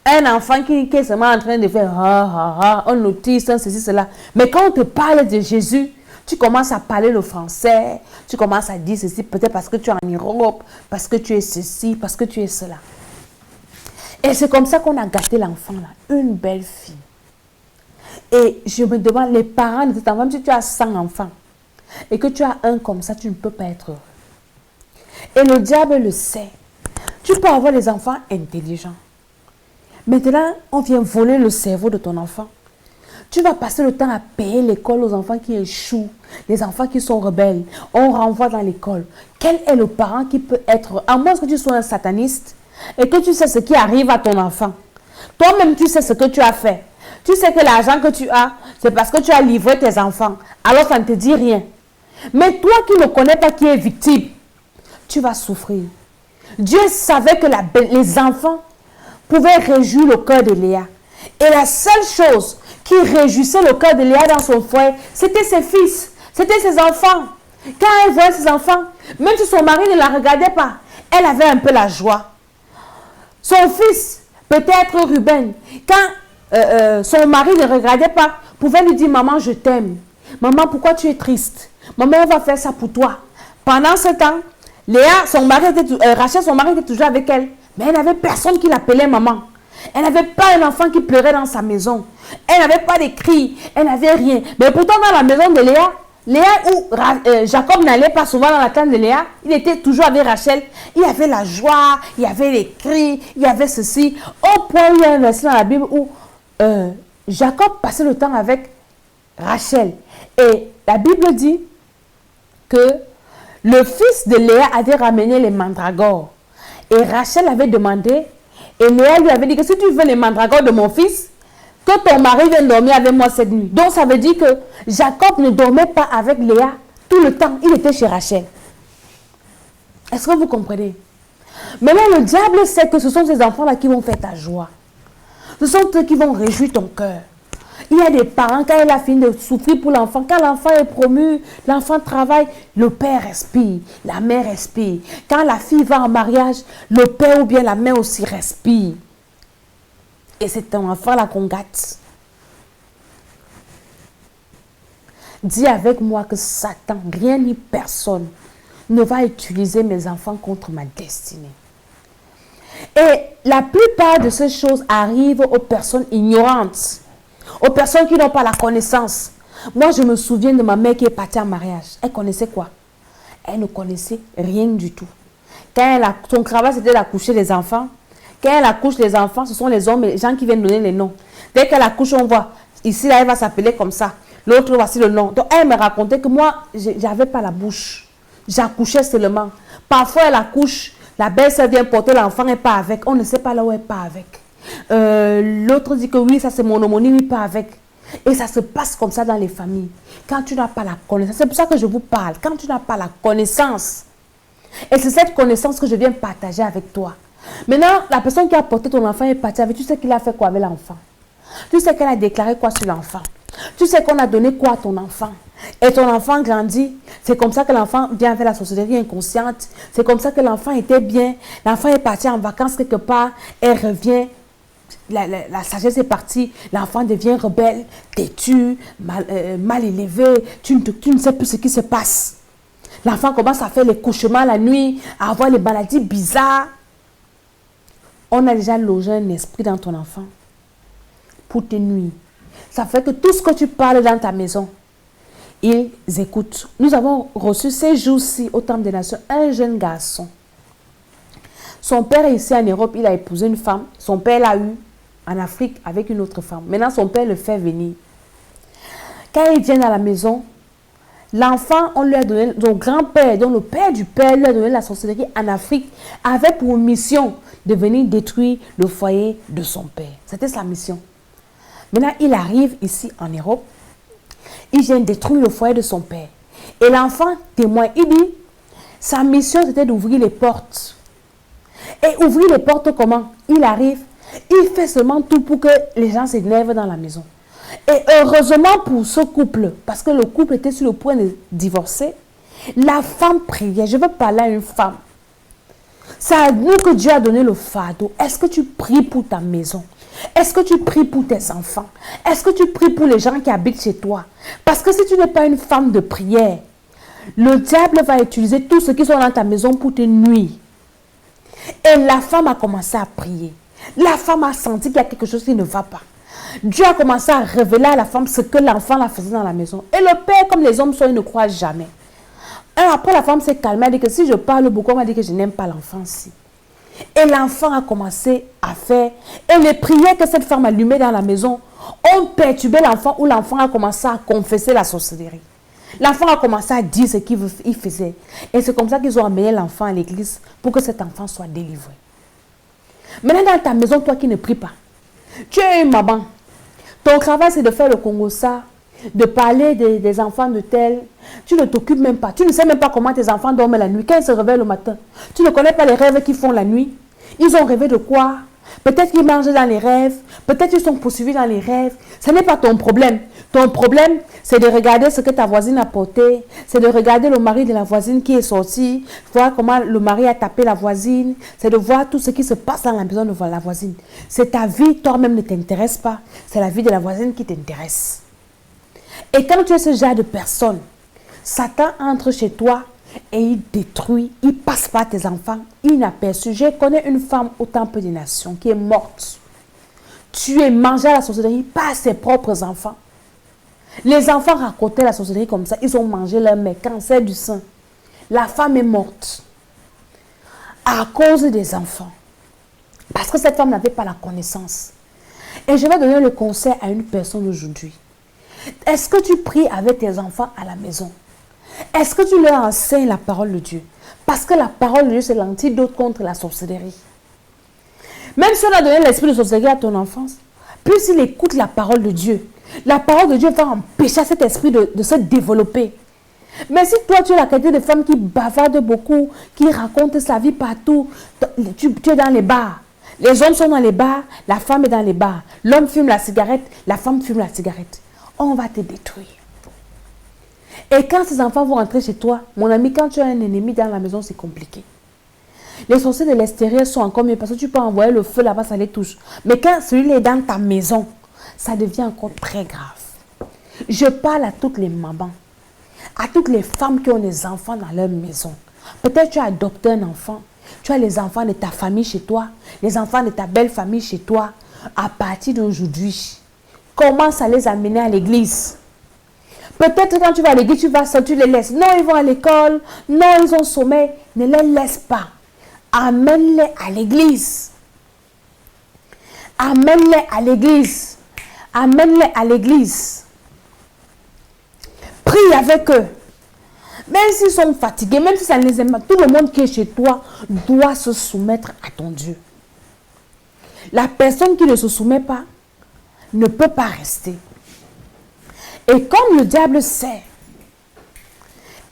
Un enfant qui est seulement en train de faire un autiste, un ceci, cela. Mais quand on te parle de Jésus, tu commences à parler le français, tu commences à dire ceci, peut-être parce que tu es en Europe, parce que tu es ceci, parce que tu es cela. Et c'est comme ça qu'on a gâté l'enfant là, une belle fille. Et je me demande, les parents de cet enfant, même si tu as 100 enfants, et que tu as un comme ça, tu ne peux pas être heureux. Et le diable le sait. Tu peux avoir des enfants intelligents. Maintenant, on vient voler le cerveau de ton enfant. Tu vas passer le temps à payer l'école aux enfants qui échouent, les enfants qui sont rebelles. On renvoie dans l'école. Quel est le parent qui peut être, à moins que tu sois un sataniste et que tu sais ce qui arrive à ton enfant. Toi-même, tu sais ce que tu as fait. Tu sais que l'argent que tu as, c'est parce que tu as livré tes enfants. Alors, ça ne te dit rien. Mais toi qui ne connais pas qui est victime, tu vas souffrir. Dieu savait que les enfants pouvaient réjouir le cœur de Léa. Et la seule chose qui réjouissait le cœur de Léa dans son foyer, c'était ses fils, c'était ses enfants. Quand elle voyait ses enfants, même si son mari ne la regardait pas, elle avait un peu la joie. Son fils, peut-être Ruben, quand son mari ne regardait pas, pouvait lui dire, maman, je t'aime. Maman, pourquoi tu es triste? Maman, on va faire ça pour toi. Pendant ce temps, Rachel, son mari était toujours avec elle. Mais elle n'avait personne qui l'appelait maman. Elle n'avait pas un enfant qui pleurait dans sa maison. Elle n'avait pas de cris. Elle n'avait rien. Mais pourtant, dans la maison de Léa où Jacob n'allait pas souvent dans la tente de Léa, il était toujours avec Rachel. Il y avait la joie, il y avait les cris, il y avait ceci. Au point où il y a un verset dans la Bible où Jacob passait le temps avec Rachel. Et la Bible dit que le fils de Léa avait ramené les mandragores. Et Rachel avait demandé, et Léa lui avait dit que si tu veux les mandragores de mon fils, que ton mari vienne dormir avec moi cette nuit. Donc ça veut dire que Jacob ne dormait pas avec Léa tout le temps. Il était chez Rachel. Est-ce que vous comprenez? Maintenant, le diable sait que ce sont ces enfants-là qui vont faire ta joie. Ce sont eux qui vont réjouir ton cœur. Il y a des parents, quand il a fini de souffrir pour l'enfant, quand l'enfant est promu, l'enfant travaille, le père respire, la mère respire. Quand la fille va en mariage, le père ou bien la mère aussi respire. Et c'est ton enfant-là qu'on gâte. Dis avec moi que Satan, rien ni personne, ne va utiliser mes enfants contre ma destinée. Et la plupart de ces choses arrivent aux personnes ignorantes. Aux personnes qui n'ont pas la connaissance. Moi, je me souviens de ma mère qui est partie en mariage. Elle connaissait quoi? Elle ne connaissait rien du tout. Quand son travail, c'était d'accoucher les enfants. Quand elle accouche les enfants, ce sont les hommes et les gens qui viennent donner les noms. Dès qu'elle accouche, on voit. Ici, là, elle va s'appeler comme ça. L'autre, voici le nom. Donc, elle me racontait que moi, je n'avais pas la bouche. J'accouchais seulement. Parfois, elle accouche. La belle-sœur vient porter l'enfant et pas avec. On ne sait pas là où elle part avec. L'autre dit que oui, ça c'est mon homonyme, il part avec. Et ça se passe comme ça dans les familles. Quand tu n'as pas la connaissance, c'est pour ça que je vous parle. Quand tu n'as pas la connaissance, et c'est cette connaissance que je viens partager avec toi. Maintenant, la personne qui a porté ton enfant est partie avec, tu sais qu'il a fait quoi avec l'enfant? Tu sais qu'elle a déclaré quoi sur l'enfant? Tu sais qu'on a donné quoi à ton enfant? Et ton enfant grandit. C'est comme ça que l'enfant vient faire la sorcellerie inconsciente. C'est comme ça que l'enfant était bien. L'enfant est parti en vacances quelque part. Elle revient. La sagesse est partie. L'enfant devient rebelle, têtu, mal élevé. Tu ne sais plus ce qui se passe. L'enfant commence à faire les cauchemars la nuit, à avoir les maladies bizarres. On a déjà logé un esprit dans ton enfant pour tes nuits. Ça fait que tout ce que tu parles dans ta maison, ils écoutent. Nous avons reçu ces jours-ci au Temple des Nations un jeune garçon. Son père est ici en Europe, il a épousé une femme. Son père l'a eu en Afrique avec une autre femme. Maintenant, son père le fait venir. Quand il vient à la maison, l'enfant, on lui a donné, son grand-père, donc le père du père, lui a donné la sorcellerie en Afrique, avait pour mission de venir détruire le foyer de son père. C'était sa mission. Maintenant, il arrive ici en Europe. Il vient détruire le foyer de son père. Et l'enfant témoigne. Il dit, sa mission c'était d'ouvrir les portes. Et ouvrir les portes comment? Il arrive, il fait seulement tout pour que les gens s'énervent dans la maison. Et heureusement pour ce couple, parce que le couple était sur le point de divorcer, la femme priait. Je veux parler à une femme. C'est à nous que Dieu a donné le fardeau. Est-ce que tu pries pour ta maison? Est-ce que tu pries pour tes enfants? Est-ce que tu pries pour les gens qui habitent chez toi? Parce que si tu n'es pas une femme de prière, le diable va utiliser tous ceux qui sont dans ta maison pour te nuire. Et la femme a commencé à prier. La femme a senti qu'il y a quelque chose qui ne va pas. Dieu a commencé à révéler à la femme ce que l'enfant la faisait dans la maison. Et le père, comme les hommes sont, ils ne croient jamais. Et après, la femme s'est calmée. Elle a dit que si je parle beaucoup, elle m'a dit que je n'aime pas l'enfant-ci. Et l'enfant a commencé à faire. Et les prières que cette femme allumait dans la maison ont perturbé l'enfant, où l'enfant a commencé à confesser la sorcellerie. L'enfant a commencé à dire ce qu'il faisait. Et c'est comme ça qu'ils ont amené l'enfant à l'église pour que cet enfant soit délivré. Maintenant, dans ta maison, toi qui ne pries pas, tu es une maman. Ton travail, c'est de faire le Congossa, de parler des enfants de tel. Tu ne t'occupes même pas. Tu ne sais même pas comment tes enfants dorment la nuit. Quand ils se réveillent le matin, tu ne connais pas les rêves qu'ils font la nuit. Ils ont rêvé de quoi? Peut-être qu'ils mangent dans les rêves. Peut-être qu'ils sont poursuivis dans les rêves. Ce n'est pas ton problème. Ton problème, c'est de regarder ce que ta voisine a porté. C'est de regarder le mari de la voisine qui est sorti. Voir comment le mari a tapé la voisine. C'est de voir tout ce qui se passe dans la maison de la voisine. C'est ta vie, toi-même ne t'intéresse pas. C'est la vie de la voisine qui t'intéresse. Et quand tu es ce genre de personne, Satan entre chez toi et il détruit, il passe par tes enfants, inaperçu. Je connais une femme au temple des nations qui est morte. Tuée, mangée à la sorcellerie par ses propres enfants. Les enfants racontaient la sorcellerie comme ça. Ils ont mangé leur mère, cancer du sein. La femme est morte à cause des enfants. Parce que cette femme n'avait pas la connaissance. Et je vais donner le conseil à une personne aujourd'hui. Est-ce que tu pries avec tes enfants à la maison? Est-ce que tu leur enseignes la parole de Dieu? Parce que la parole de Dieu, c'est l'antidote contre la sorcellerie. Même si on a donné l'esprit de sorcellerie à ton enfance, plus il écoute la parole de Dieu, la parole de Dieu va empêcher à cet esprit de se développer. Mais si toi, tu es la qualité de femme qui bavarde beaucoup, qui raconte sa vie partout, tu es dans les bars. Les hommes sont dans les bars, la femme est dans les bars. L'homme fume la cigarette, la femme fume la cigarette. On va te détruire. Et quand ces enfants vont rentrer chez toi, mon ami, quand tu as un ennemi dans la maison, c'est compliqué. Les sorciers de l'extérieur sont encore mieux parce que tu peux envoyer le feu là-bas, ça les touche. Mais quand celui-là est dans ta maison, ça devient encore très grave. Je parle à toutes les mamans, à toutes les femmes qui ont des enfants dans leur maison. Peut-être tu as adopté un enfant, tu as les enfants de ta famille chez toi, les enfants de ta belle famille chez toi. À partir d'aujourd'hui, commence à les amener à l'église. Peut-être quand tu vas à l'église, tu vas seul, tu les laisses. Non, ils vont à l'école. Non, ils ont sommeil. Ne les laisse pas. Amène-les à l'église. Amène-les à l'église. Amène-les à l'église. Prie avec eux. Même s'ils sont fatigués, même si ça ne les aime pas, tout le monde qui est chez toi doit se soumettre à ton Dieu. La personne qui ne se soumet pas ne peut pas rester. Et comme le diable sait,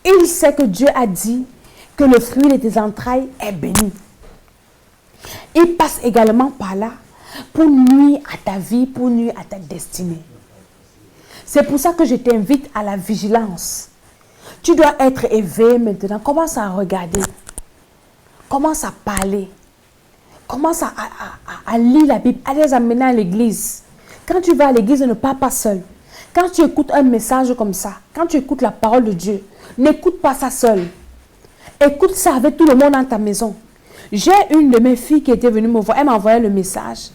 il sait que Dieu a dit que le fruit de tes entrailles est béni. Il passe également par là pour nuire à ta vie, pour nuire à ta destinée. C'est pour ça que je t'invite à la vigilance. Tu dois être éveillé maintenant. Commence à regarder. Commence à parler. Commence à lire la Bible. À les amener à l'église. Quand tu vas à l'église, ne pars pas seul. Quand tu écoutes un message comme ça, quand tu écoutes la parole de Dieu, n'écoute pas ça seul. Écoute ça avec tout le monde dans ta maison. J'ai une de mes filles qui était venue me voir, elle m'a envoyé le message.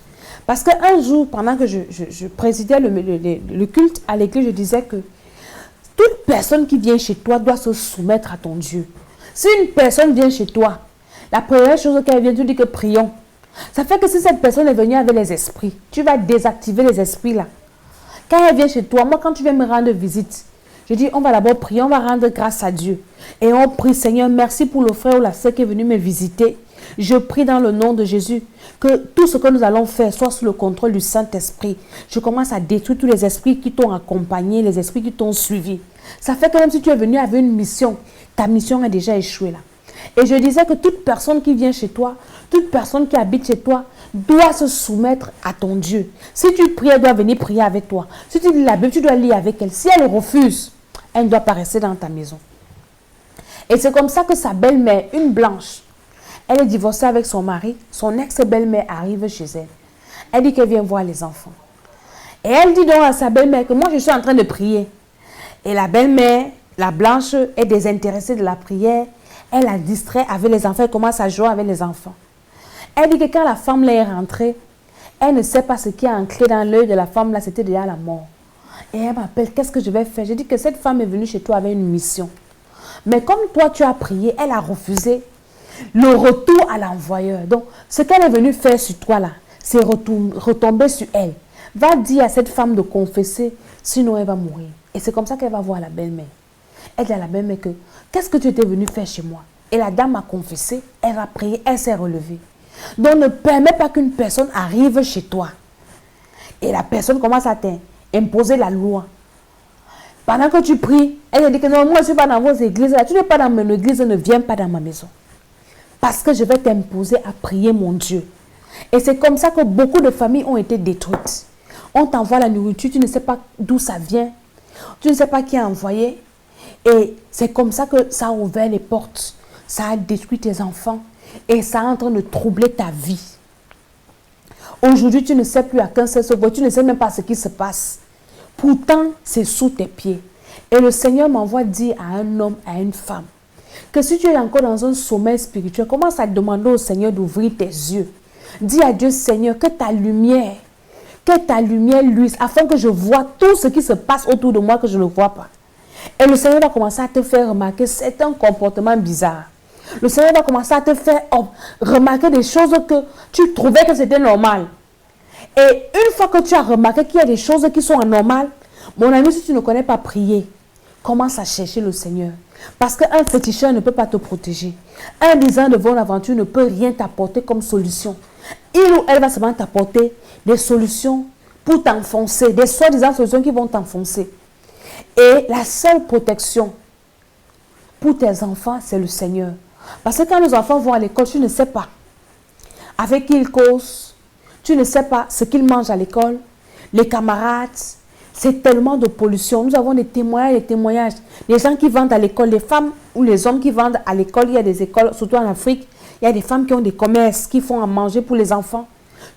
Parce qu'un jour, pendant que je présidais le culte à l'église, je disais que toute personne qui vient chez toi doit se soumettre à ton Dieu. Si une personne vient chez toi, la première chose qu'elle vient, tu dis que prions. Ça fait que si cette personne est venue avec les esprits, tu vas désactiver les esprits là. Quand elle vient chez toi, moi quand tu viens me rendre visite, je dis on va d'abord prier, on va rendre grâce à Dieu. Et on prie, Seigneur, merci pour le frère ou la sœur qui est venu me visiter. Je prie dans le nom de Jésus que tout ce que nous allons faire soit sous le contrôle du Saint-Esprit. Je commence à détruire tous les esprits qui t'ont accompagné, les esprits qui t'ont suivi. Ça fait que même si tu es venu avec une mission, ta mission est déjà échouée là. Et je disais que toute personne qui vient chez toi, toute personne qui habite chez toi, doit se soumettre à ton Dieu. Si tu pries, elle doit venir prier avec toi. Si tu lis la Bible, tu dois lire avec elle. Si elle refuse, elle ne doit pas rester dans ta maison. Et c'est comme ça que sa belle-mère, une blanche, Elle est divorcée avec son mari. Son ex-belle-mère arrive chez elle. Elle dit qu'elle vient voir les enfants. Et elle dit donc à sa belle-mère que moi, je suis en train de prier. Et la belle-mère, la blanche, est désintéressée de la prière. Elle la distrait avec les enfants. Elle commence à jouer avec les enfants. Elle dit que quand la femme là est rentrée, elle ne sait pas ce qui a ancré dans l'œil de la femme là, c'était déjà la mort. Et elle m'appelle, qu'est-ce que je vais faire? J'ai dit que cette femme est venue chez toi avec une mission. Mais comme toi, tu as prié, elle a refusé le retour à l'envoyeur. Donc, ce qu'elle est venue faire sur toi là, c'est retomber sur elle. Va dire à cette femme de confesser, sinon elle va mourir. Et c'est comme ça qu'elle va voir la belle-mère. Elle dit à la belle-mère que, qu'est-ce que tu étais venue faire chez moi? Et la dame a confessé, elle a prié, elle s'est relevée. Donc, ne permets pas qu'une personne arrive chez toi. Et la personne commence à t'imposer la loi. Pendant que tu pries, elle dit que non, moi je ne suis pas dans vos églises. Là. Tu n'es pas dans mon église, ne viens pas dans ma maison. Parce que je vais t'imposer à prier mon Dieu. Et c'est comme ça que beaucoup de familles ont été détruites. On t'envoie la nourriture, tu ne sais pas d'où ça vient. Tu ne sais pas qui a envoyé. Et c'est comme ça que ça a ouvert les portes. Ça a détruit tes enfants. Et ça est en train de troubler ta vie. Aujourd'hui, tu ne sais plus à quand c'est ce vote. Tu ne sais même pas ce qui se passe. Pourtant, c'est sous tes pieds. Et le Seigneur m'envoie dire à un homme, à une femme, que si tu es encore dans un sommeil spirituel, commence à demander au Seigneur d'ouvrir tes yeux. Dis à Dieu, Seigneur, que ta lumière luise, afin que je vois tout ce qui se passe autour de moi que je ne vois pas. Et le Seigneur va commencer à te faire remarquer certains comportements bizarres. Le Seigneur va commencer à te faire remarquer des choses que tu trouvais que c'était normal. Et une fois que tu as remarqué qu'il y a des choses qui sont anormales, mon ami, si tu ne connais pas prier, commence à chercher le Seigneur. Parce qu'un féticheur ne peut pas te protéger. Un design de bonne aventure ne peut rien t'apporter comme solution. Il ou elle va seulement t'apporter des solutions pour t'enfoncer, des soi-disant solutions qui vont t'enfoncer. Et la seule protection pour tes enfants, c'est le Seigneur. Parce que quand nos enfants vont à l'école, tu ne sais pas avec qui ils causent, tu ne sais pas ce qu'ils mangent à l'école, les camarades, c'est tellement de pollution. Nous avons des témoignages. Les gens qui vendent à l'école, les femmes ou les hommes qui vendent à l'école, il y a des écoles, surtout en Afrique, il y a des femmes qui ont des commerces, qui font à manger pour les enfants.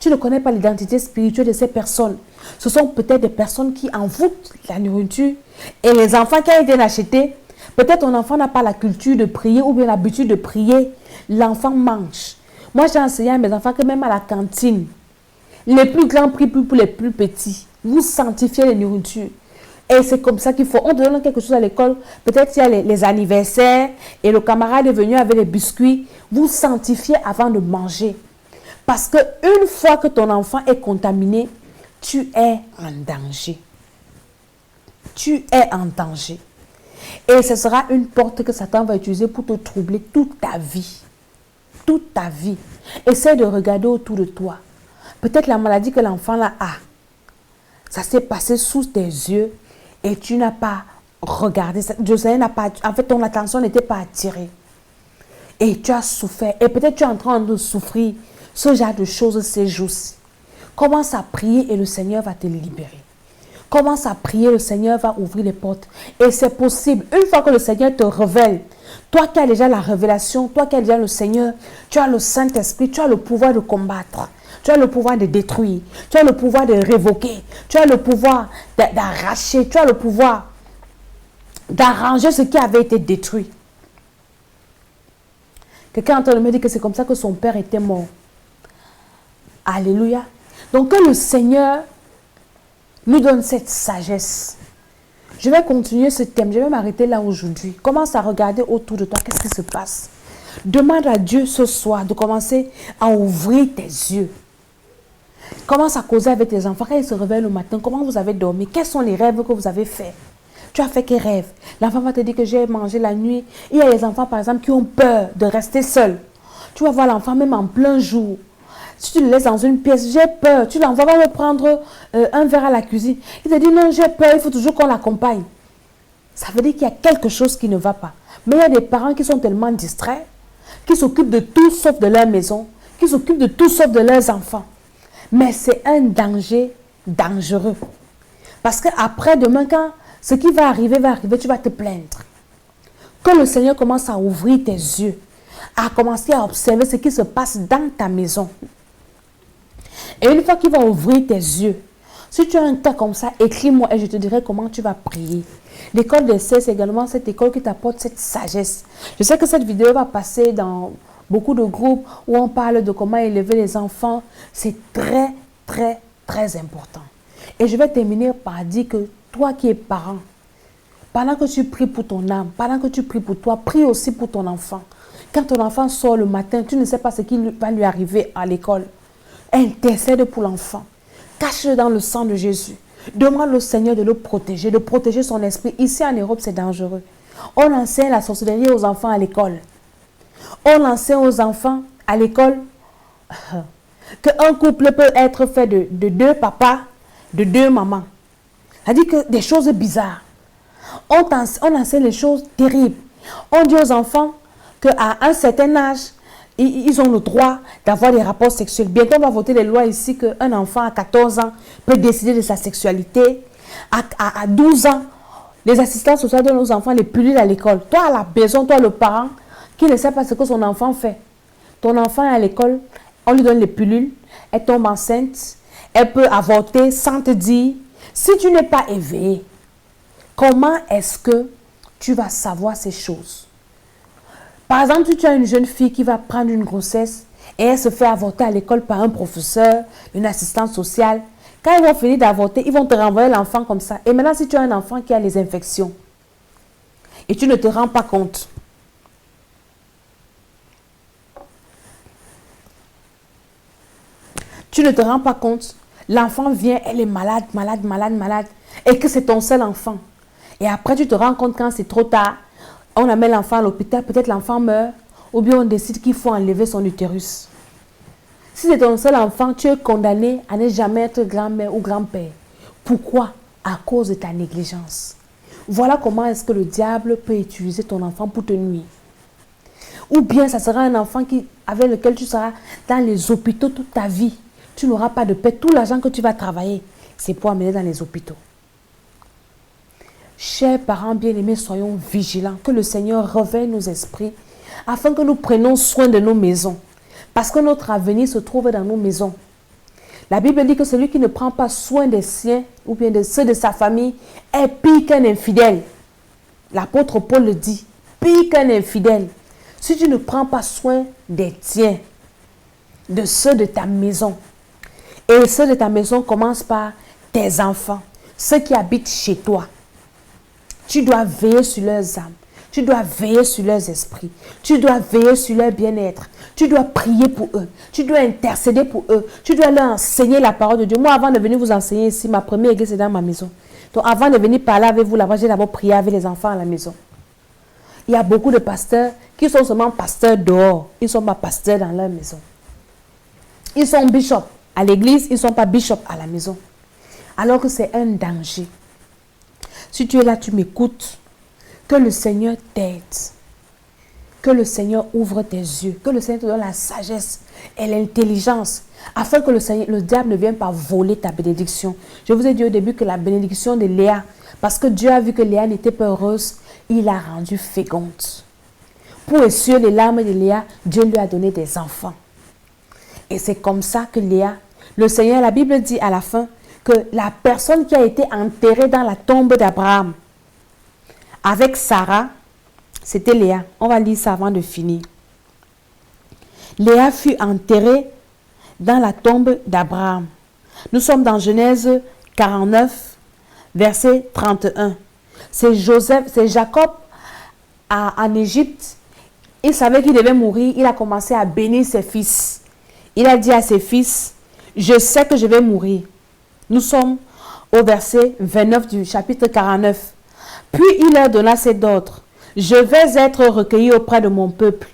Tu ne connais pas l'identité spirituelle de ces personnes. Ce sont peut-être des personnes qui envoûtent la nourriture et les enfants qui ont été achetés. Peut-être ton enfant n'a pas la culture de prier ou bien l'habitude de prier. L'enfant mange. Moi, j'ai enseigné à mes enfants que même à la cantine, les plus grands prient pour les plus petits. Vous sanctifiez les nourritures. Et c'est comme ça qu'il faut. On te donne quelque chose à l'école. Peut-être il y a les anniversaires et le camarade est venu avec les biscuits. Vous sanctifiez avant de manger. Parce qu'une fois que ton enfant est contaminé, tu es en danger. Tu es en danger. Et ce sera une porte que Satan va utiliser pour te troubler toute ta vie. Toute ta vie. Essaie de regarder autour de toi. Peut-être la maladie que l'enfant là a. Ça s'est passé sous tes yeux et tu n'as pas regardé. En fait, ton attention n'était pas attirée. Et tu as souffert. Et peut-être tu es en train de souffrir. Ce genre de choses ces jours-ci. Commence à prier et le Seigneur va te libérer. Commence à prier, le Seigneur va ouvrir les portes. Et c'est possible. Une fois que le Seigneur te révèle, toi qui as déjà la révélation, toi qui as déjà le Seigneur, tu as le Saint-Esprit, tu as le pouvoir de combattre. Tu as le pouvoir de détruire. Tu as le pouvoir de révoquer. Tu as le pouvoir d'arracher. Tu as le pouvoir d'arranger ce qui avait été détruit. Quelqu'un est en train de me dire que c'est comme ça que son père était mort. Alléluia. Donc que le Seigneur nous donne cette sagesse. Je vais continuer ce thème. Je vais m'arrêter là aujourd'hui. Commence à regarder autour de toi. Qu'est-ce qui se passe? Demande à Dieu ce soir de commencer à ouvrir tes yeux. Commence à causer avec tes enfants. Quand ils se réveillent le matin, comment vous avez dormi? Quels sont les rêves que vous avez faits? Tu as fait quel rêve? L'enfant va te dire que j'ai mangé la nuit. Il y a des enfants, par exemple, qui ont peur de rester seuls. Tu vas voir l'enfant même en plein jour. Si tu le laisses dans une pièce, j'ai peur. Tu l'envoies, va me prendre un verre à la cuisine. Il te dit non, j'ai peur, il faut toujours qu'on l'accompagne. Ça veut dire qu'il y a quelque chose qui ne va pas. Mais il y a des parents qui sont tellement distraits, qui s'occupent de tout sauf de leur maison, qui s'occupent de tout sauf de leurs enfants. Mais c'est un danger dangereux. Parce qu'après, demain, quand ce qui va arriver, tu vas te plaindre. Que le Seigneur commence à ouvrir tes yeux. à commencer à observer ce qui se passe dans ta maison. Et une fois qu'il va ouvrir tes yeux, si tu as un cas comme ça, écris-moi et je te dirai comment tu vas prier. L'école d'Esther, c'est également cette école qui t'apporte cette sagesse. Je sais que cette vidéo va passer dans beaucoup de groupes où on parle de comment élever les enfants. C'est très, très, très important. Et je vais terminer par dire que toi qui es parent, pendant que tu pries pour ton âme, pendant que tu pries pour toi, prie aussi pour ton enfant. Quand ton enfant sort le matin, tu ne sais pas ce qui va lui arriver à l'école. Intercède pour l'enfant. Cache-le dans le sang de Jésus. Demande au Seigneur de le protéger, de protéger son esprit. Ici en Europe, c'est dangereux. On enseigne la sorcellerie aux enfants à l'école. On enseigne aux enfants à l'école qu'un couple peut être fait de deux papas, de deux mamans. C'est-à-dire que des choses bizarres. On enseigne les choses terribles. On dit aux enfants qu'à un certain âge, ils ont le droit d'avoir des rapports sexuels. Bientôt, on va voter les lois ici qu'un enfant à 14 ans peut décider de sa sexualité. À 12 ans, les assistants sociaux donnent aux enfants les pilules à l'école. Toi, à la maison, toi, le parent, qui ne sait pas ce que son enfant fait. Ton enfant est à l'école, on lui donne les pilules, elle tombe enceinte, elle peut avorter sans te dire. Si tu n'es pas éveillé, comment est-ce que tu vas savoir ces choses? Par exemple, si tu as une jeune fille qui va prendre une grossesse et elle se fait avorter à l'école par un professeur, une assistante sociale, quand ils vont finir d'avorter, ils vont te renvoyer l'enfant comme ça. Et maintenant, si tu as un enfant qui a les infections et tu ne te rends pas compte, l'enfant vient, elle est malade, et que c'est ton seul enfant. Et après, tu te rends compte quand c'est trop tard, on amène l'enfant à l'hôpital, peut-être l'enfant meurt, ou bien on décide qu'il faut enlever son utérus. Si c'est ton seul enfant, tu es condamné à ne jamais être grand-mère ou grand-père. Pourquoi? À cause de ta négligence. Voilà comment est-ce que le diable peut utiliser ton enfant pour te nuire. Ou bien ça sera un enfant avec lequel tu seras dans les hôpitaux toute ta vie. Tu n'auras pas de paix. Tout l'argent que tu vas travailler, c'est pour amener dans les hôpitaux. Chers parents bien-aimés, soyons vigilants, que le Seigneur réveille nos esprits afin que nous prenions soin de nos maisons. Parce que notre avenir se trouve dans nos maisons. La Bible dit que celui qui ne prend pas soin des siens ou bien de ceux de sa famille est pire qu'un infidèle. L'apôtre Paul le dit, pire qu'un infidèle. Si tu ne prends pas soin des tiens, de ceux de ta maison, et ceux de ta maison commencent par tes enfants, ceux qui habitent chez toi, tu dois veiller sur leurs âmes. Tu dois veiller sur leurs esprits. Tu dois veiller sur leur bien-être. Tu dois prier pour eux. Tu dois intercéder pour eux. Tu dois leur enseigner la parole de Dieu. Moi, avant de venir vous enseigner ici, ma première église est dans ma maison. Donc, avant de venir parler avec vous là-bas, j'ai d'abord prié avec les enfants à la maison. Il y a beaucoup de pasteurs qui sont seulement pasteurs dehors. Ils ne sont pas pasteurs dans leur maison. Ils sont bishops à l'église, ils ne sont pas bishops à la maison. Alors que c'est un danger. Si tu es là, tu m'écoutes, que le Seigneur t'aide, que le Seigneur ouvre tes yeux, que le Seigneur te donne la sagesse et l'intelligence, afin que le diable ne vienne pas voler ta bénédiction. Je vous ai dit au début que la bénédiction de Léa, parce que Dieu a vu que Léa n'était pas heureuse, il l'a rendue féconde. Pour essuyer les larmes de Léa, Dieu lui a donné des enfants. Et c'est comme ça que Léa, le Seigneur, la Bible dit à la fin, que la personne qui a été enterrée dans la tombe d'Abraham avec Sarah, c'était Léa. On va lire ça avant de finir. Léa fut enterrée dans la tombe d'Abraham. Nous sommes dans Genèse 49, verset 31. C'est Jacob en Égypte. Il savait qu'il devait mourir. Il a commencé à bénir ses fils. Il a dit à ses fils, je sais que je vais mourir. Nous sommes au verset 29 du chapitre 49. Puis il leur donna cet ordre. Je vais être recueilli auprès de mon peuple.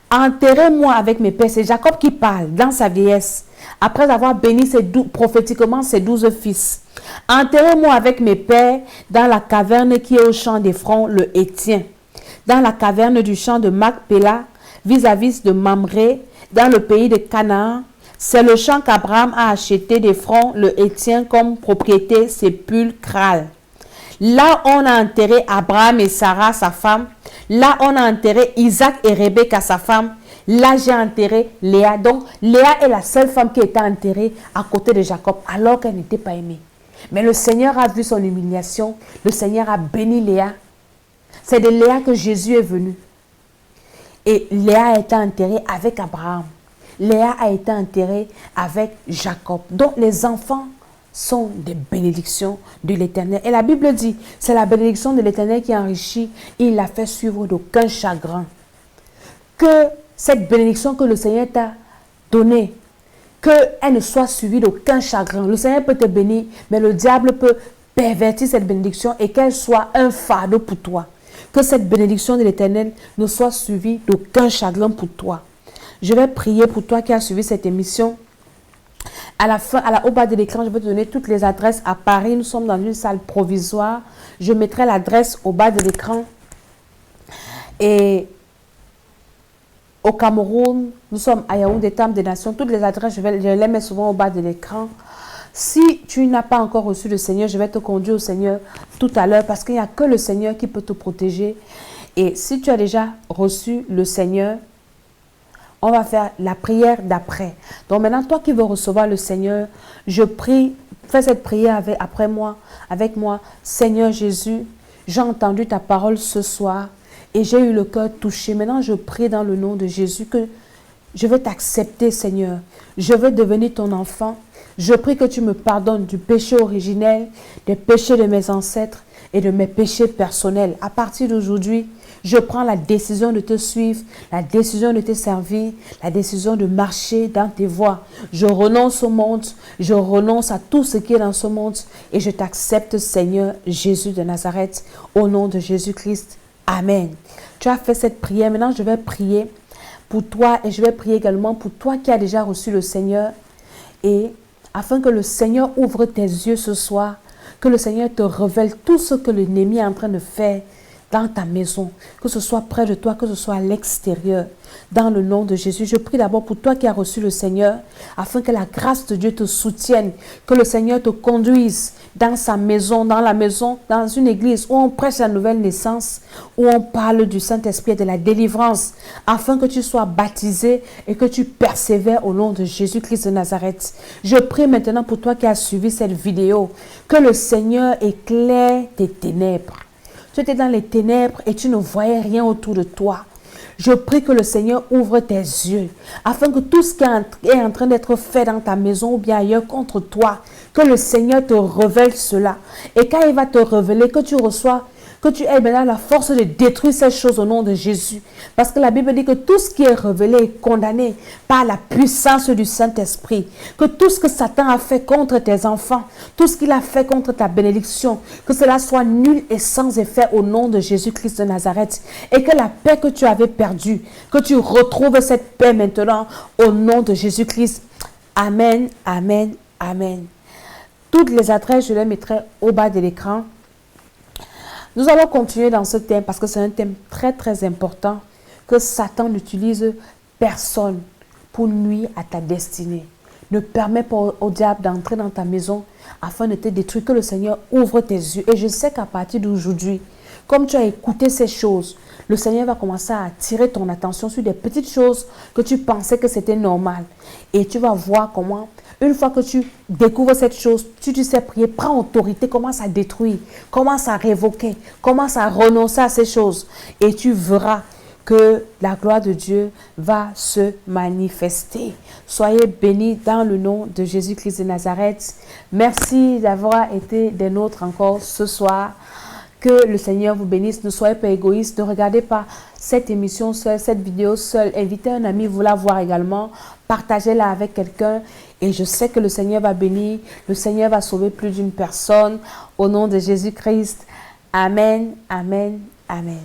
Enterrez-moi avec mes pères. C'est Jacob qui parle dans sa vieillesse. Après avoir béni prophétiquement ses 12 fils. Enterrez-moi avec mes pères dans la caverne qui est au champ d'Ephron, le Hétien. Dans la caverne du champ de Macpéla, vis-à-vis de Mamré, dans le pays de Canaan. C'est le champ qu'Abraham a acheté d'Ephron, le Hétien, comme propriété sépulcrale. Là, on a enterré Abraham et Sarah, sa femme. Là, on a enterré Isaac et Rebecca, sa femme. Là, j'ai enterré Léa. Donc, Léa est la seule femme qui était enterrée à côté de Jacob, alors qu'elle n'était pas aimée. Mais le Seigneur a vu son humiliation. Le Seigneur a béni Léa. C'est de Léa que Jésus est venu. Et Léa a été enterrée avec Abraham. Léa a été enterrée avec Jacob. Donc, les enfants sont des bénédictions de l'Éternel. Et la Bible dit, c'est la bénédiction de l'Éternel qui enrichit. Il l'a fait suivre d'aucun chagrin. Que cette bénédiction que le Seigneur t'a donnée, qu'elle ne soit suivie d'aucun chagrin. Le Seigneur peut te bénir, mais le diable peut pervertir cette bénédiction et qu'elle soit un fardeau pour toi. Que cette bénédiction de l'Éternel ne soit suivie d'aucun chagrin pour toi. Je vais prier pour toi qui as suivi cette émission. À la fin, au bas de l'écran, je vais te donner toutes les adresses à Paris. Nous sommes dans une salle provisoire. Je mettrai l'adresse au bas de l'écran. Et au Cameroun, nous sommes à Yaoundé, Temple des Nations. Toutes les adresses, je les mets souvent au bas de l'écran. Si tu n'as pas encore reçu le Seigneur, je vais te conduire au Seigneur tout à l'heure parce qu'il n'y a que le Seigneur qui peut te protéger. Et si tu as déjà reçu le Seigneur, on va faire la prière d'après. Donc maintenant, toi qui veux recevoir le Seigneur, je prie, fais cette prière avec moi. Seigneur Jésus, j'ai entendu ta parole ce soir et j'ai eu le cœur touché. Maintenant, je prie dans le nom de Jésus que je veux t'accepter, Seigneur. Je veux devenir ton enfant. Je prie que tu me pardonnes du péché originel, des péchés de mes ancêtres et de mes péchés personnels. À partir d'aujourd'hui, je prends la décision de te suivre, la décision de te servir, la décision de marcher dans tes voies. Je renonce au monde, je renonce à tout ce qui est dans ce monde et je t'accepte, Seigneur Jésus de Nazareth, au nom de Jésus-Christ. Amen. Tu as fait cette prière. Maintenant, je vais prier pour toi et je vais prier également pour toi qui as déjà reçu le Seigneur et afin que le Seigneur ouvre tes yeux ce soir, que le Seigneur te révèle tout ce que l'ennemi est en train de faire dans ta maison, que ce soit près de toi, que ce soit à l'extérieur. Dans le nom de Jésus, je prie d'abord pour toi qui as reçu le Seigneur, afin que la grâce de Dieu te soutienne, que le Seigneur te conduise dans sa maison, dans la maison, dans une église où on prêche la nouvelle naissance, où on parle du Saint-Esprit et de la délivrance, afin que tu sois baptisé et que tu persévères au nom de Jésus-Christ de Nazareth. Je prie maintenant pour toi qui as suivi cette vidéo, que le Seigneur éclaire tes ténèbres. Tu étais dans les ténèbres et tu ne voyais rien autour de toi. Je prie que le Seigneur ouvre tes yeux, afin que tout ce qui est en train d'être fait dans ta maison ou bien ailleurs contre toi, que le Seigneur te révèle cela. Et quand il va te révéler, que tu reçois, que tu aies maintenant la force de détruire ces choses au nom de Jésus. Parce que la Bible dit que tout ce qui est révélé est condamné par la puissance du Saint-Esprit. Que tout ce que Satan a fait contre tes enfants, tout ce qu'il a fait contre ta bénédiction, que cela soit nul et sans effet au nom de Jésus-Christ de Nazareth. Et que la paix que tu avais perdue, que tu retrouves cette paix maintenant au nom de Jésus-Christ. Amen, amen, amen. Toutes les adresses, je les mettrai au bas de l'écran. Nous allons continuer dans ce thème parce que c'est un thème très très important, que Satan n'utilise personne pour nuire à ta destinée. Ne permets pas au diable d'entrer dans ta maison afin de te détruire, que le Seigneur ouvre tes yeux. Et je sais qu'à partir d'aujourd'hui, comme tu as écouté ces choses, le Seigneur va commencer à attirer ton attention sur des petites choses que tu pensais que c'était normal. Et tu vas voir comment, une fois que tu découvres cette chose, tu sais prier, prends autorité, commence à détruire, commence à révoquer, commence à renoncer à ces choses. Et tu verras que la gloire de Dieu va se manifester. Soyez bénis dans le nom de Jésus-Christ de Nazareth. Merci d'avoir été des nôtres encore ce soir. Que le Seigneur vous bénisse. Ne soyez pas égoïste. Ne regardez pas cette émission seule, cette vidéo seule. Invitez un ami, vous la voir également. Partagez-la avec quelqu'un. Et je sais que le Seigneur va bénir. Le Seigneur va sauver plus d'une personne. Au nom de Jésus-Christ. Amen, amen, amen.